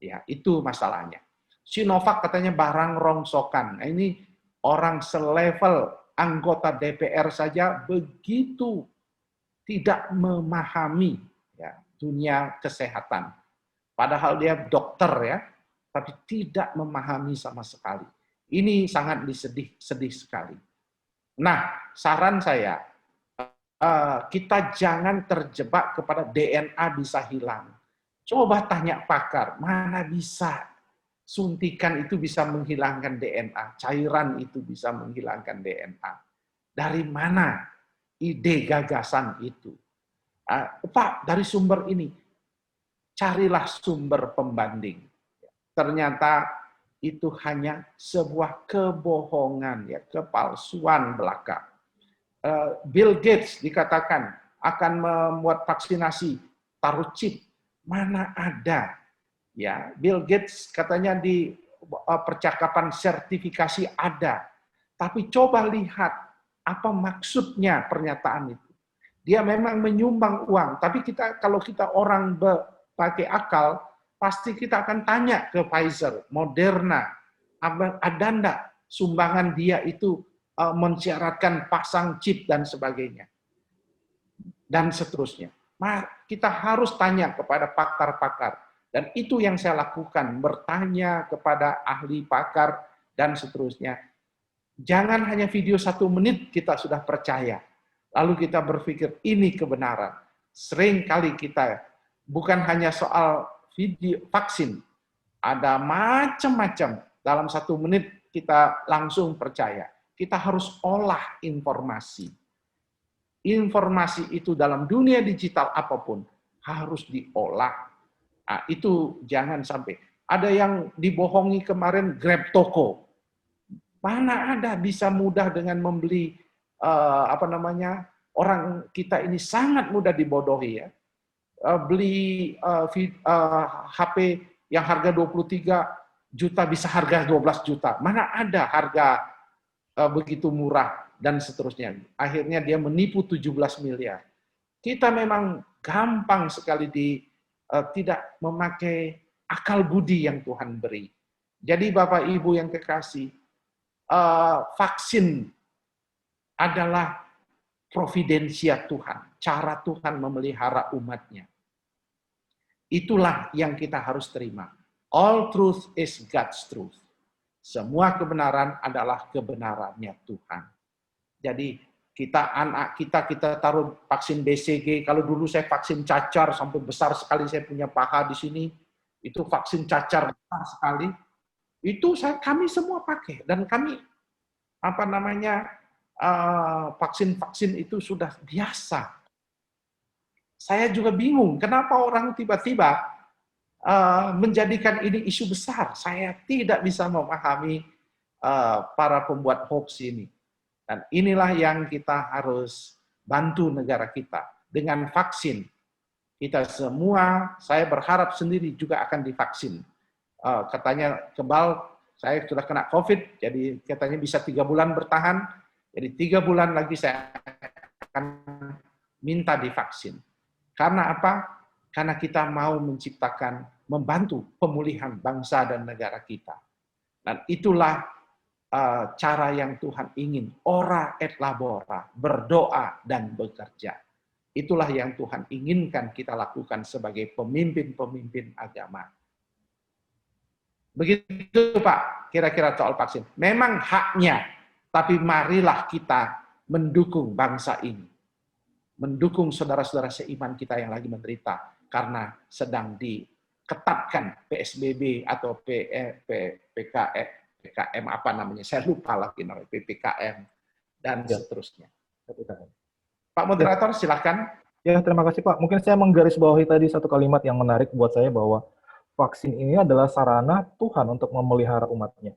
A: Ya, itu masalahnya. Sinovac katanya barang rongsokan. Nah, ini orang selevel anggota DPR saja begitu tidak memahami ya, dunia kesehatan. Padahal dia dokter ya, tapi tidak memahami sama sekali. Ini sangat sedih sekali. Nah, saran saya, kita jangan terjebak kepada DNA bisa hilang. Coba tanya pakar, mana bisa suntikan itu bisa menghilangkan DNA, cairan itu bisa menghilangkan DNA. Dari mana ide gagasan itu? Pak, dari sumber ini. Carilah sumber pembanding. Ternyata itu hanya sebuah kebohongan, ya, kepalsuan belaka. Bill Gates dikatakan akan membuat vaksinasi, taruh chip. Mana ada? Ya, Bill Gates katanya di percakapan sertifikasi ada. Tapi coba lihat apa maksudnya pernyataan itu. Dia memang menyumbang uang, tapi kalau kita orang pakai akal, pasti kita akan tanya ke Pfizer, Moderna, ada enggak sumbangan dia itu mensyaratkan pasang chip dan sebagainya. Dan seterusnya. Kita harus tanya kepada pakar-pakar. Dan itu yang saya lakukan, bertanya kepada ahli pakar dan seterusnya. Jangan hanya video 1 menit kita sudah percaya. Lalu kita berpikir ini kebenaran. Sering kali kita, bukan hanya soal video vaksin, ada macam-macam. Dalam 1 menit kita langsung percaya. Kita harus olah informasi. Informasi itu dalam dunia digital apapun harus diolah. Nah, itu jangan sampai. Ada yang dibohongi kemarin Grab Toko. Mana ada bisa mudah dengan membeli orang kita ini sangat mudah dibodohi ya. Beli HP yang harga 23 juta bisa harga 12 juta. Mana ada harga begitu murah dan seterusnya. Akhirnya dia menipu 17 miliar. Kita memang gampang sekali tidak memakai akal budi yang Tuhan beri. Jadi Bapak Ibu yang kekasih, vaksin adalah providensia Tuhan, cara Tuhan memelihara umatnya. Itulah yang kita harus terima. All truth is God's truth. Semua kebenaran adalah kebenarannya Tuhan. Jadi anak kita taruh vaksin BCG. Kalau dulu saya vaksin cacar sampai besar sekali, saya punya paha di sini. Itu vaksin cacar besar sekali. Itu kami semua pakai dan kami vaksin itu sudah biasa. Saya juga bingung kenapa orang tiba-tiba menjadikan ini isu besar. Saya tidak bisa memahami para pembuat hoax ini. Dan inilah yang kita harus bantu negara kita. Dengan vaksin, kita semua, saya berharap sendiri juga akan divaksin. Katanya kebal, saya sudah kena COVID, jadi katanya bisa 3 bulan bertahan. Jadi 3 bulan lagi saya akan minta divaksin. Karena apa? Karena kita mau membantu pemulihan bangsa dan negara kita. Dan itulah cara yang Tuhan ingin, ora et labora, berdoa dan bekerja. Itulah yang Tuhan inginkan kita lakukan sebagai pemimpin-pemimpin agama. Begitu Pak, kira-kira soal vaksin. Memang haknya, tapi marilah kita mendukung bangsa ini. Mendukung saudara-saudara seiman kita yang lagi menderita karena sedang diketatkan PSBB atau PKM apa namanya, saya lupa lagi namanya, PPKM dan seterusnya. Pak Moderator, silakan.
D: Ya, terima kasih Pak. Mungkin saya menggarisbawahi tadi satu kalimat yang menarik buat saya bahwa vaksin ini adalah sarana Tuhan untuk memelihara umatnya.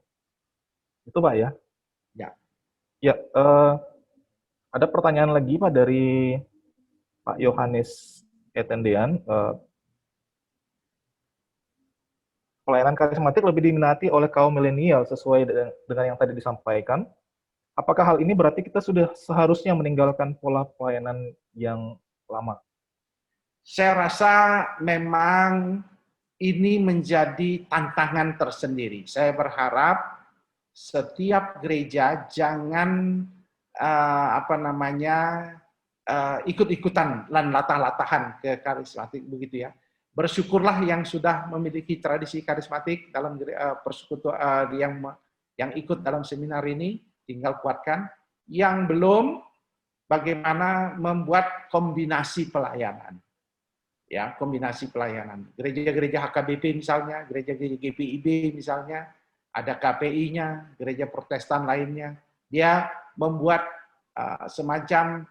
D: Itu Pak ya?
A: Ya.
D: Ya, ada pertanyaan lagi Pak dari Pak Yohanes Etendean. Pelayanan karismatik lebih diminati oleh kaum milenial sesuai dengan yang tadi disampaikan. Apakah hal ini berarti kita sudah seharusnya meninggalkan pola pelayanan yang lama?
A: Saya rasa memang ini menjadi tantangan tersendiri. Saya berharap setiap gereja jangan ikut-ikutan dan latah-latahan ke karismatik begitu ya. Bersyukurlah yang sudah memiliki tradisi karismatik dalam persekutuan yang ikut dalam seminar ini, tinggal kuatkan. Yang belum, bagaimana membuat kombinasi pelayanan. Ya, kombinasi pelayanan. Gereja-gereja HKBP misalnya, gereja-gereja GPIB misalnya, ada KPI-nya, gereja Protestan lainnya. Dia membuat semacam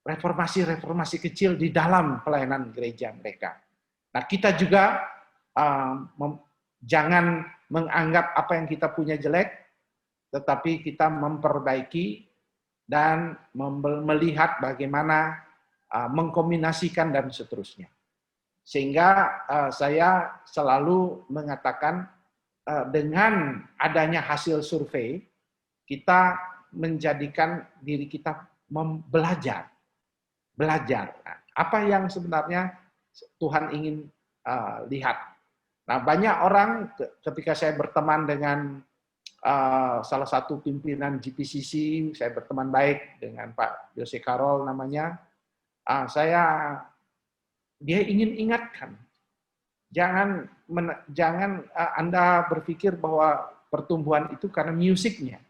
A: reformasi-reformasi kecil di dalam pelayanan gereja mereka. Nah, kita juga jangan menganggap apa yang kita punya jelek, tetapi kita memperbaiki dan melihat bagaimana mengkombinasikan dan seterusnya. Sehingga saya selalu mengatakan dengan adanya hasil survei, kita menjadikan diri kita belajar. Apa yang sebenarnya Tuhan ingin lihat. Nah, banyak orang ketika saya berteman dengan salah satu pimpinan GPCC, saya berteman baik dengan Pak Jose Carol namanya, dia ingin ingatkan, jangan Anda berpikir bahwa pertumbuhan itu karena musiknya.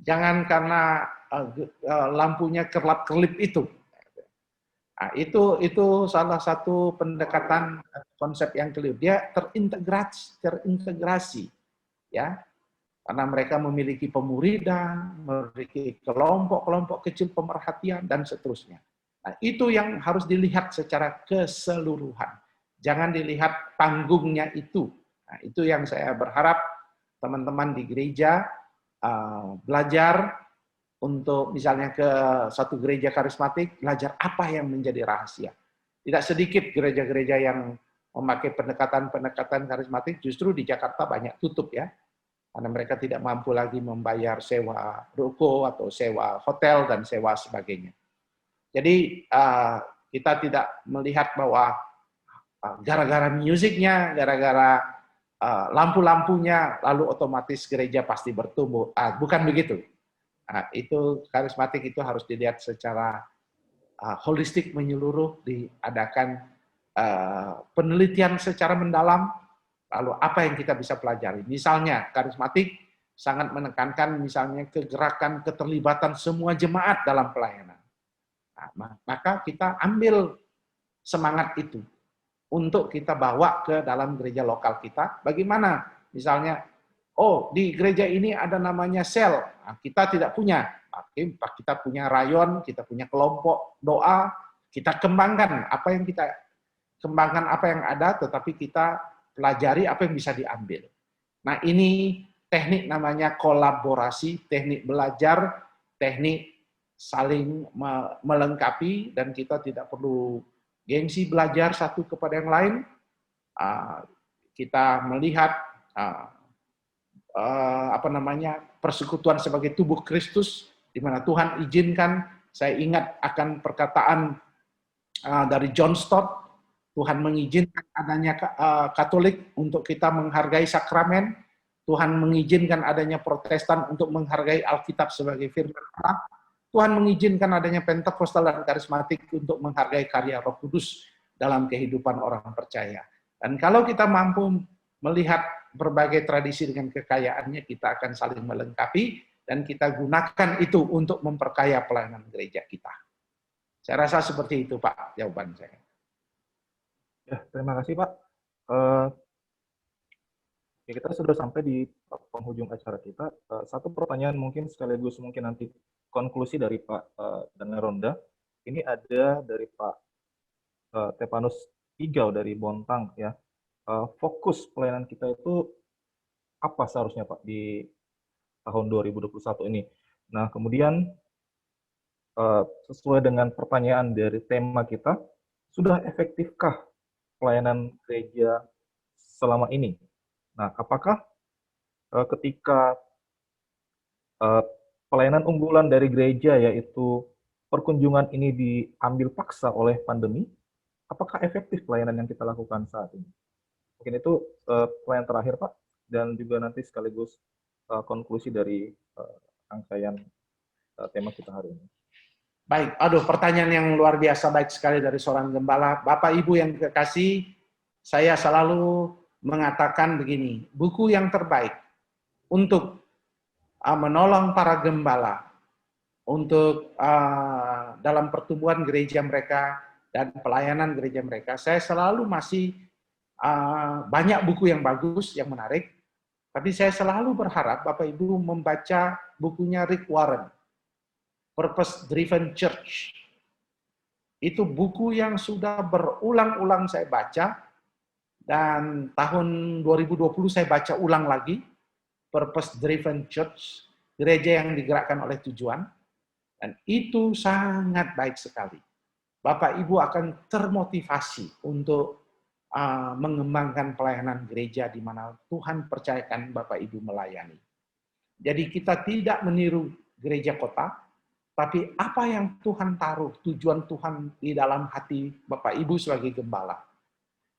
A: Jangan karena lampunya kerlap-kerlip itu. Nah, itu salah satu pendekatan konsep yang keliru. Dia terintegrasi, ya, karena mereka memiliki pemuridan, memiliki kelompok-kelompok kecil pemerhatian dan seterusnya. Nah, itu yang harus dilihat secara keseluruhan. Jangan dilihat panggungnya itu. Nah, itu yang saya berharap teman-teman di gereja belajar untuk misalnya ke satu gereja karismatik, belajar apa yang menjadi rahasia. Tidak sedikit gereja-gereja yang memakai pendekatan-pendekatan karismatik, justru di Jakarta banyak tutup ya, karena mereka tidak mampu lagi membayar sewa ruko atau sewa hotel dan sewa sebagainya. Jadi kita tidak melihat bahwa gara-gara musiknya, gara-gara lampu-lampunya, lalu otomatis gereja pasti bertumbuh. Bukan begitu. Itu karismatik itu harus dilihat secara holistik, menyeluruh, diadakan penelitian secara mendalam, lalu apa yang kita bisa pelajari. Misalnya karismatik sangat menekankan misalnya kegerakan, keterlibatan semua jemaat dalam pelayanan. Nah, maka kita ambil semangat itu untuk kita bawa ke dalam gereja lokal kita. Bagaimana? Misalnya, di gereja ini ada namanya sel. Nah, kita tidak punya. Kita punya rayon, kita punya kelompok doa, kita kembangkan apa yang ada, tetapi kita pelajari apa yang bisa diambil. Nah, ini teknik namanya kolaborasi, teknik belajar, teknik saling melengkapi, dan kita tidak perlu gengsi belajar satu kepada yang lain. Kita melihat persekutuan sebagai tubuh Kristus, di mana Tuhan izinkan. Saya ingat akan perkataan dari John Stott, Tuhan mengizinkan adanya Katolik untuk kita menghargai sakramen, Tuhan mengizinkan adanya Protestan untuk menghargai Alkitab sebagai firman Allah, Tuhan mengizinkan adanya Pentekostal dan karismatik untuk menghargai karya Roh Kudus dalam kehidupan orang percaya. Dan kalau kita mampu melihat berbagai tradisi dengan kekayaannya, kita akan saling melengkapi, dan kita gunakan itu untuk memperkaya pelayanan gereja kita. Saya rasa seperti itu, Pak, jawaban saya.
D: Ya, terima kasih, Pak. Kita sudah sampai di penghujung acara kita. Satu pertanyaan mungkin sekaligus mungkin nanti konklusi dari Pak Daneronda. Ini ada dari Pak Tepanus Igau dari Bontang, ya. Fokus pelayanan kita itu apa seharusnya, Pak, di tahun 2021 ini? Nah, kemudian sesuai dengan pertanyaan dari tema kita, sudah efektifkah pelayanan gereja selama ini? Nah, apakah ketika pelayanan unggulan dari gereja, yaitu perkunjungan ini diambil paksa oleh pandemi, apakah efektif pelayanan yang kita lakukan saat ini? Mungkin itu pertanyaan terakhir, Pak, dan juga nanti sekaligus konklusi dari rangkaian tema kita hari ini.
A: Baik, pertanyaan yang luar biasa baik sekali dari seorang gembala. Bapak Ibu yang kekasih, saya selalu mengatakan begini, buku yang terbaik untuk menolong para gembala untuk dalam pertumbuhan gereja mereka dan pelayanan gereja mereka, saya selalu masih banyak buku yang bagus, yang menarik, tapi saya selalu berharap Bapak Ibu membaca bukunya Rick Warren, Purpose Driven Church. Itu buku yang sudah berulang-ulang saya baca, dan tahun 2020 saya baca ulang lagi, Purpose Driven Church, gereja yang digerakkan oleh tujuan, dan itu sangat baik sekali. Bapak Ibu akan termotivasi untuk mengembangkan pelayanan gereja di mana Tuhan percayakan Bapak Ibu melayani. Jadi kita tidak meniru gereja kota, tapi apa yang Tuhan taruh, tujuan Tuhan di dalam hati Bapak Ibu sebagai gembala.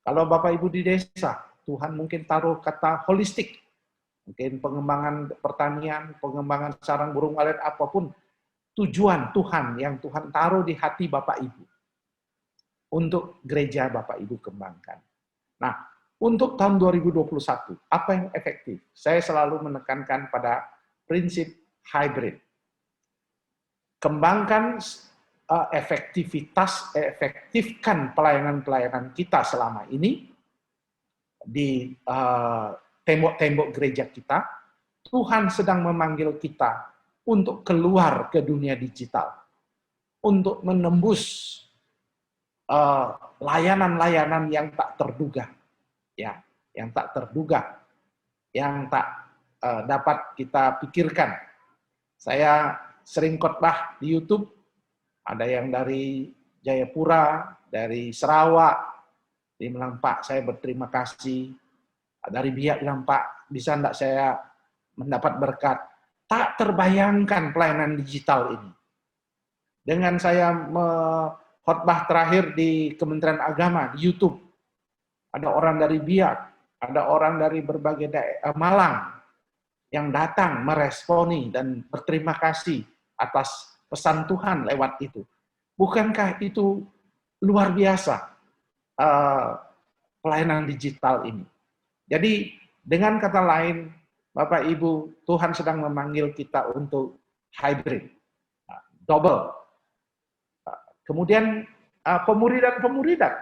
A: Kalau Bapak Ibu di desa, Tuhan mungkin taruh kata holistik, mungkin pengembangan pertanian, pengembangan sarang burung walet, apapun tujuan Tuhan yang Tuhan taruh di hati Bapak Ibu untuk gereja Bapak Ibu kembangkan. Nah, untuk tahun 2021, apa yang efektif? Saya selalu menekankan pada prinsip hybrid. Kembangkan efektifkan pelayanan-pelayanan kita selama ini di tembok-tembok gereja kita. Tuhan sedang memanggil kita untuk keluar ke dunia digital, untuk menembus layanan-layanan yang tak terduga, ya, yang tak terduga, yang tak dapat kita pikirkan. Saya sering khotbah di YouTube, ada yang dari Jayapura, dari Sarawak, dia bilang, Pak, saya berterima kasih. Dari Biak bilang, Pak, bisa enggak saya mendapat berkat? Tak terbayangkan pelayanan digital ini. Dengan saya khotbah terakhir di Kementerian Agama, di YouTube, ada orang dari Biak, ada orang dari berbagai daerah Malang, yang datang meresponi dan berterima kasih atas pesan Tuhan lewat itu. Bukankah itu luar biasa pelayanan digital ini? Jadi dengan kata lain, Bapak Ibu, Tuhan sedang memanggil kita untuk hybrid, double. Kemudian pemuridan.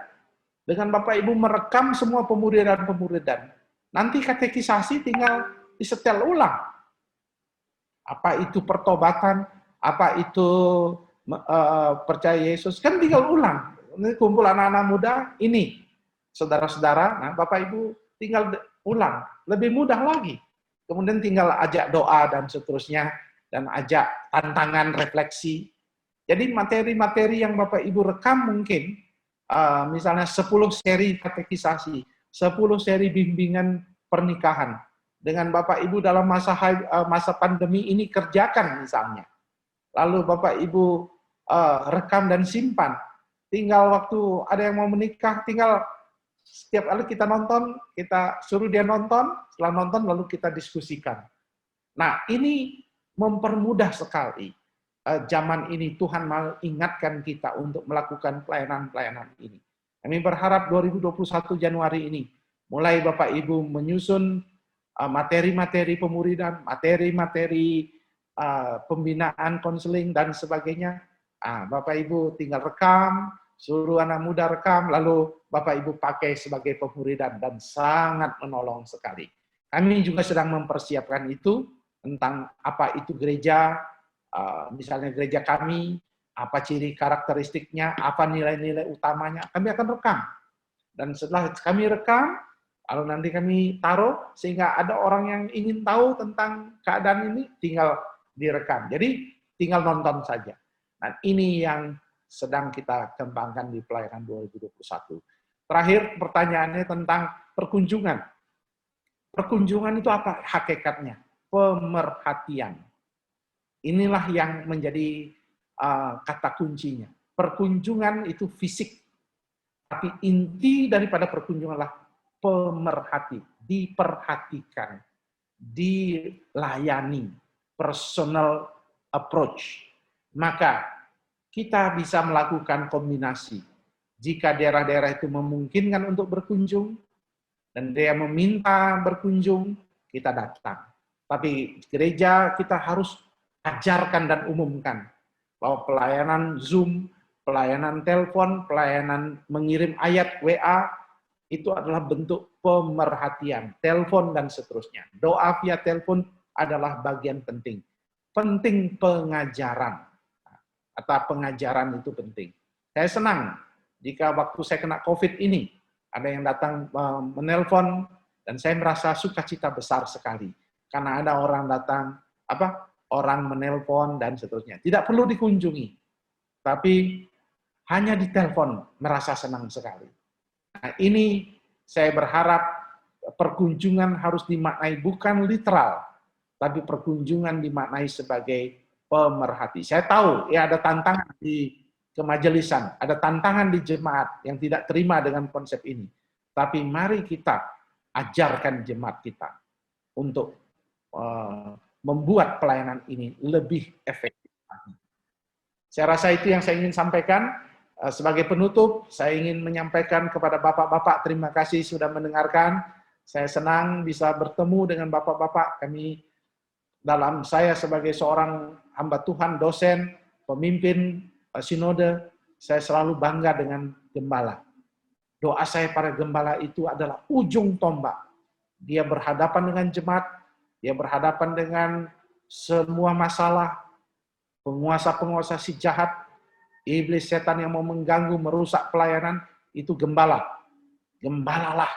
A: Dengan Bapak Ibu merekam semua pemuridan. Nanti katekisasi tinggal disetel ulang. Apa itu pertobatan, apa itu percaya Yesus, kan tinggal ulang. Ini kumpul anak-anak muda, ini saudara-saudara, nah Bapak Ibu tinggal ulang, lebih mudah lagi. Kemudian tinggal ajak doa dan seterusnya, dan ajak tantangan refleksi. Jadi materi-materi yang Bapak Ibu rekam mungkin, misalnya 10 seri katekisasi, 10 seri bimbingan pernikahan, dengan Bapak Ibu dalam masa pandemi ini kerjakan misalnya. Lalu Bapak Ibu rekam dan simpan. Tinggal waktu ada yang mau menikah, tinggal setiap kali kita nonton, kita suruh dia nonton, setelah nonton lalu kita diskusikan. Nah, ini mempermudah sekali. Zaman ini Tuhan mengingatkan kita untuk melakukan pelayanan-pelayanan ini. Kami berharap 2021 Januari ini, mulai Bapak Ibu menyusun materi-materi pemuridan, materi-materi pembinaan, konseling, dan sebagainya. Bapak Ibu tinggal rekam, suruh anak muda rekam, lalu Bapak Ibu pakai sebagai pemuridan, dan sangat menolong sekali. Kami juga sedang mempersiapkan itu, tentang apa itu gereja, misalnya gereja kami, apa ciri karakteristiknya, apa nilai-nilai utamanya, kami akan rekam. Dan setelah kami rekam, lalu nanti kami taruh, sehingga ada orang yang ingin tahu tentang keadaan ini, tinggal direkam. Jadi tinggal nonton saja. Nah, ini yang sedang kita kembangkan di pelayanan 2021. Terakhir, pertanyaannya tentang perkunjungan. Perkunjungan itu apa hakikatnya? Pemerhatian. Inilah yang menjadi kata kuncinya. Perkunjungan itu fisik, tapi inti daripada perkunjunganlah pemerhati, diperhatikan, dilayani, personal approach. Maka kita bisa melakukan kombinasi. Jika daerah-daerah itu memungkinkan untuk berkunjung, dan dia meminta berkunjung, kita datang. Tapi gereja kita harus ajarkan dan umumkan bahwa pelayanan Zoom, pelayanan telepon, pelayanan mengirim ayat WA, itu adalah bentuk pemerhatian, telepon dan seterusnya. Doa via telepon adalah bagian penting. Penting pengajaran, atau pengajaran itu penting. Saya senang jika waktu saya kena COVID ini, ada yang datang menelpon, dan saya merasa sukacita besar sekali. Karena ada orang datang, orang menelpon dan seterusnya. Tidak perlu dikunjungi, tapi hanya ditelepon, merasa senang sekali. Nah, ini saya berharap perkunjungan harus dimaknai bukan literal, tapi perkunjungan dimaknai sebagai pemerhati. Saya tahu ya ada tantangan di kemajelisan, ada tantangan di jemaat yang tidak terima dengan konsep ini. Tapi mari kita ajarkan jemaat kita untuk membuat pelayanan ini lebih efektif. Saya rasa itu yang saya ingin sampaikan. Sebagai penutup, saya ingin menyampaikan kepada bapak-bapak, terima kasih sudah mendengarkan. Saya senang bisa bertemu dengan bapak-bapak. Saya sebagai seorang hamba Tuhan, dosen, pemimpin sinode, saya selalu bangga dengan gembala. Doa saya para gembala itu adalah ujung tombak. Dia berhadapan dengan jemaat, dia berhadapan dengan semua masalah, penguasa-penguasa si jahat, iblis setan yang mau mengganggu, merusak pelayanan, itu gembala. Gembalalah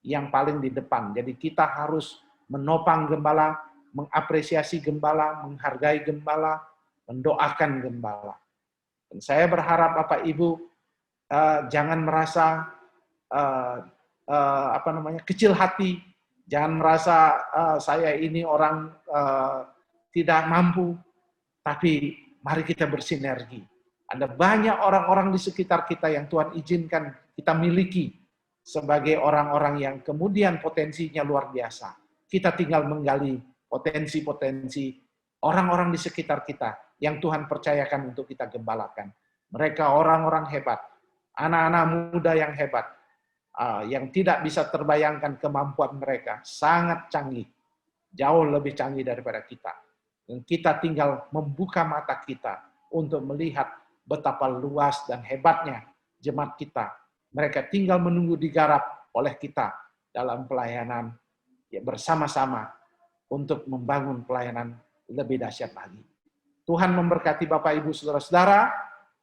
A: yang paling di depan. Jadi kita harus menopang gembala, mengapresiasi gembala, menghargai gembala, mendoakan gembala. Dan saya berharap Bapak Ibu jangan merasa kecil hati, jangan merasa saya ini orang tidak mampu, tapi mari kita bersinergi. Ada banyak orang-orang di sekitar kita yang Tuhan izinkan kita miliki sebagai orang-orang yang kemudian potensinya luar biasa. Kita tinggal menggali potensi-potensi orang-orang di sekitar kita yang Tuhan percayakan untuk kita gembalakan. Mereka orang-orang hebat, anak-anak muda yang hebat, yang tidak bisa terbayangkan kemampuan mereka, sangat canggih, jauh lebih canggih daripada kita. Dan kita tinggal membuka mata kita untuk melihat betapa luas dan hebatnya jemaat kita. Mereka tinggal menunggu digarap oleh kita dalam pelayanan bersama-sama untuk membangun pelayanan lebih dahsyat lagi. Tuhan memberkati Bapak, Ibu, Saudara-saudara.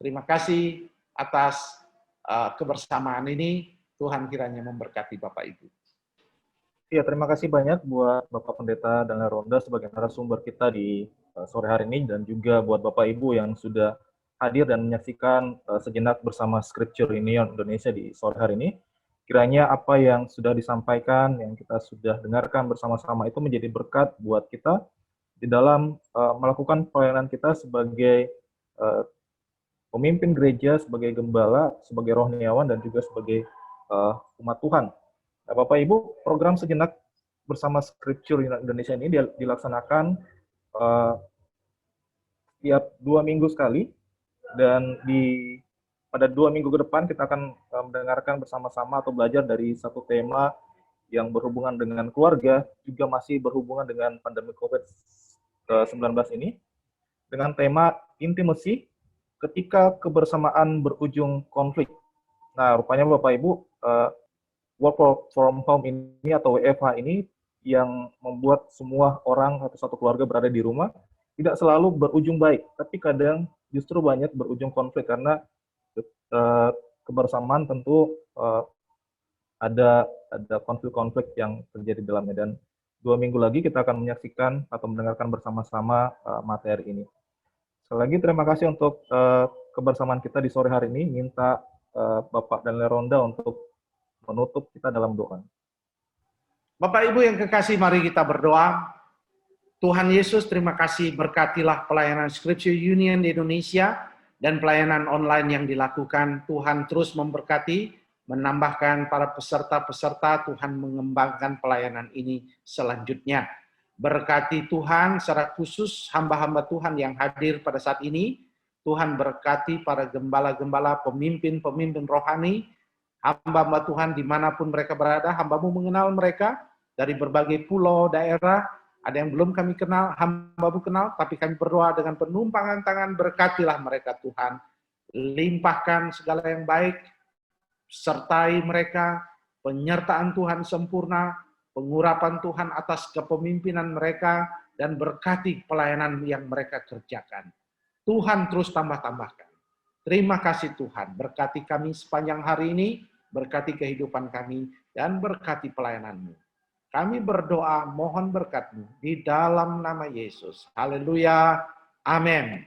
A: Terima kasih atas kebersamaan ini. Tuhan kiranya memberkati Bapak, Ibu.
D: Iya, terima kasih banyak buat Bapak Pendeta Daniel Ronda sebagai narasumber kita di sore hari ini, dan juga buat Bapak Ibu yang sudah hadir dan menyaksikan sejenak bersama Scripture Union Indonesia di sore hari ini. Kiranya apa yang sudah disampaikan, yang kita sudah dengarkan bersama-sama itu menjadi berkat buat kita di dalam melakukan pelayanan kita sebagai pemimpin gereja, sebagai gembala, sebagai rohniawan, dan juga sebagai umat Tuhan. Nah, Bapak Ibu, program sejenak bersama Scripture Union Indonesia ini dilaksanakan setiap 2 minggu sekali. Dan pada 2 minggu ke depan kita akan mendengarkan bersama-sama atau belajar dari satu tema yang berhubungan dengan keluarga, juga masih berhubungan dengan pandemi COVID-19 ini, dengan tema intimacy ketika kebersamaan berujung konflik. Nah, rupanya Bapak Ibu, work from home ini atau WFH ini yang membuat semua orang atau satu keluarga berada di rumah tidak selalu berujung baik, tapi kadang justru banyak berujung konflik karena kebersamaan tentu ada konflik-konflik yang terjadi di dalamnya. Dan 2 minggu lagi kita akan menyaksikan atau mendengarkan bersama-sama materi ini. Sekali lagi terima kasih untuk kebersamaan kita di sore hari ini. Minta Bapak Daniel Ronda untuk menutup kita dalam doa.
A: Bapak Ibu yang kekasih, mari kita berdoa. Tuhan Yesus, terima kasih, berkatilah pelayanan Scripture Union di Indonesia dan pelayanan online yang dilakukan. Tuhan terus memberkati, menambahkan para peserta-peserta, Tuhan mengembangkan pelayanan ini selanjutnya. Berkati Tuhan secara khusus hamba-hamba Tuhan yang hadir pada saat ini. Tuhan berkati para gembala-gembala, pemimpin-pemimpin rohani, hamba-hamba Tuhan dimanapun mereka berada. Hamba-Mu mengenal mereka dari berbagai pulau, daerah. Ada yang belum kami kenal, hamba-Mu kenal, tapi kami berdoa dengan penumpangan tangan, berkatilah mereka Tuhan. Limpahkan segala yang baik, sertai mereka, penyertaan Tuhan sempurna, pengurapan Tuhan atas kepemimpinan mereka, dan berkati pelayanan yang mereka kerjakan. Tuhan terus tambah-tambahkan. Terima kasih Tuhan, berkati kami sepanjang hari ini, berkati kehidupan kami, dan berkati pelayanan-Mu. Kami berdoa, mohon berkat-Mu di dalam nama Yesus. Haleluya. Amin.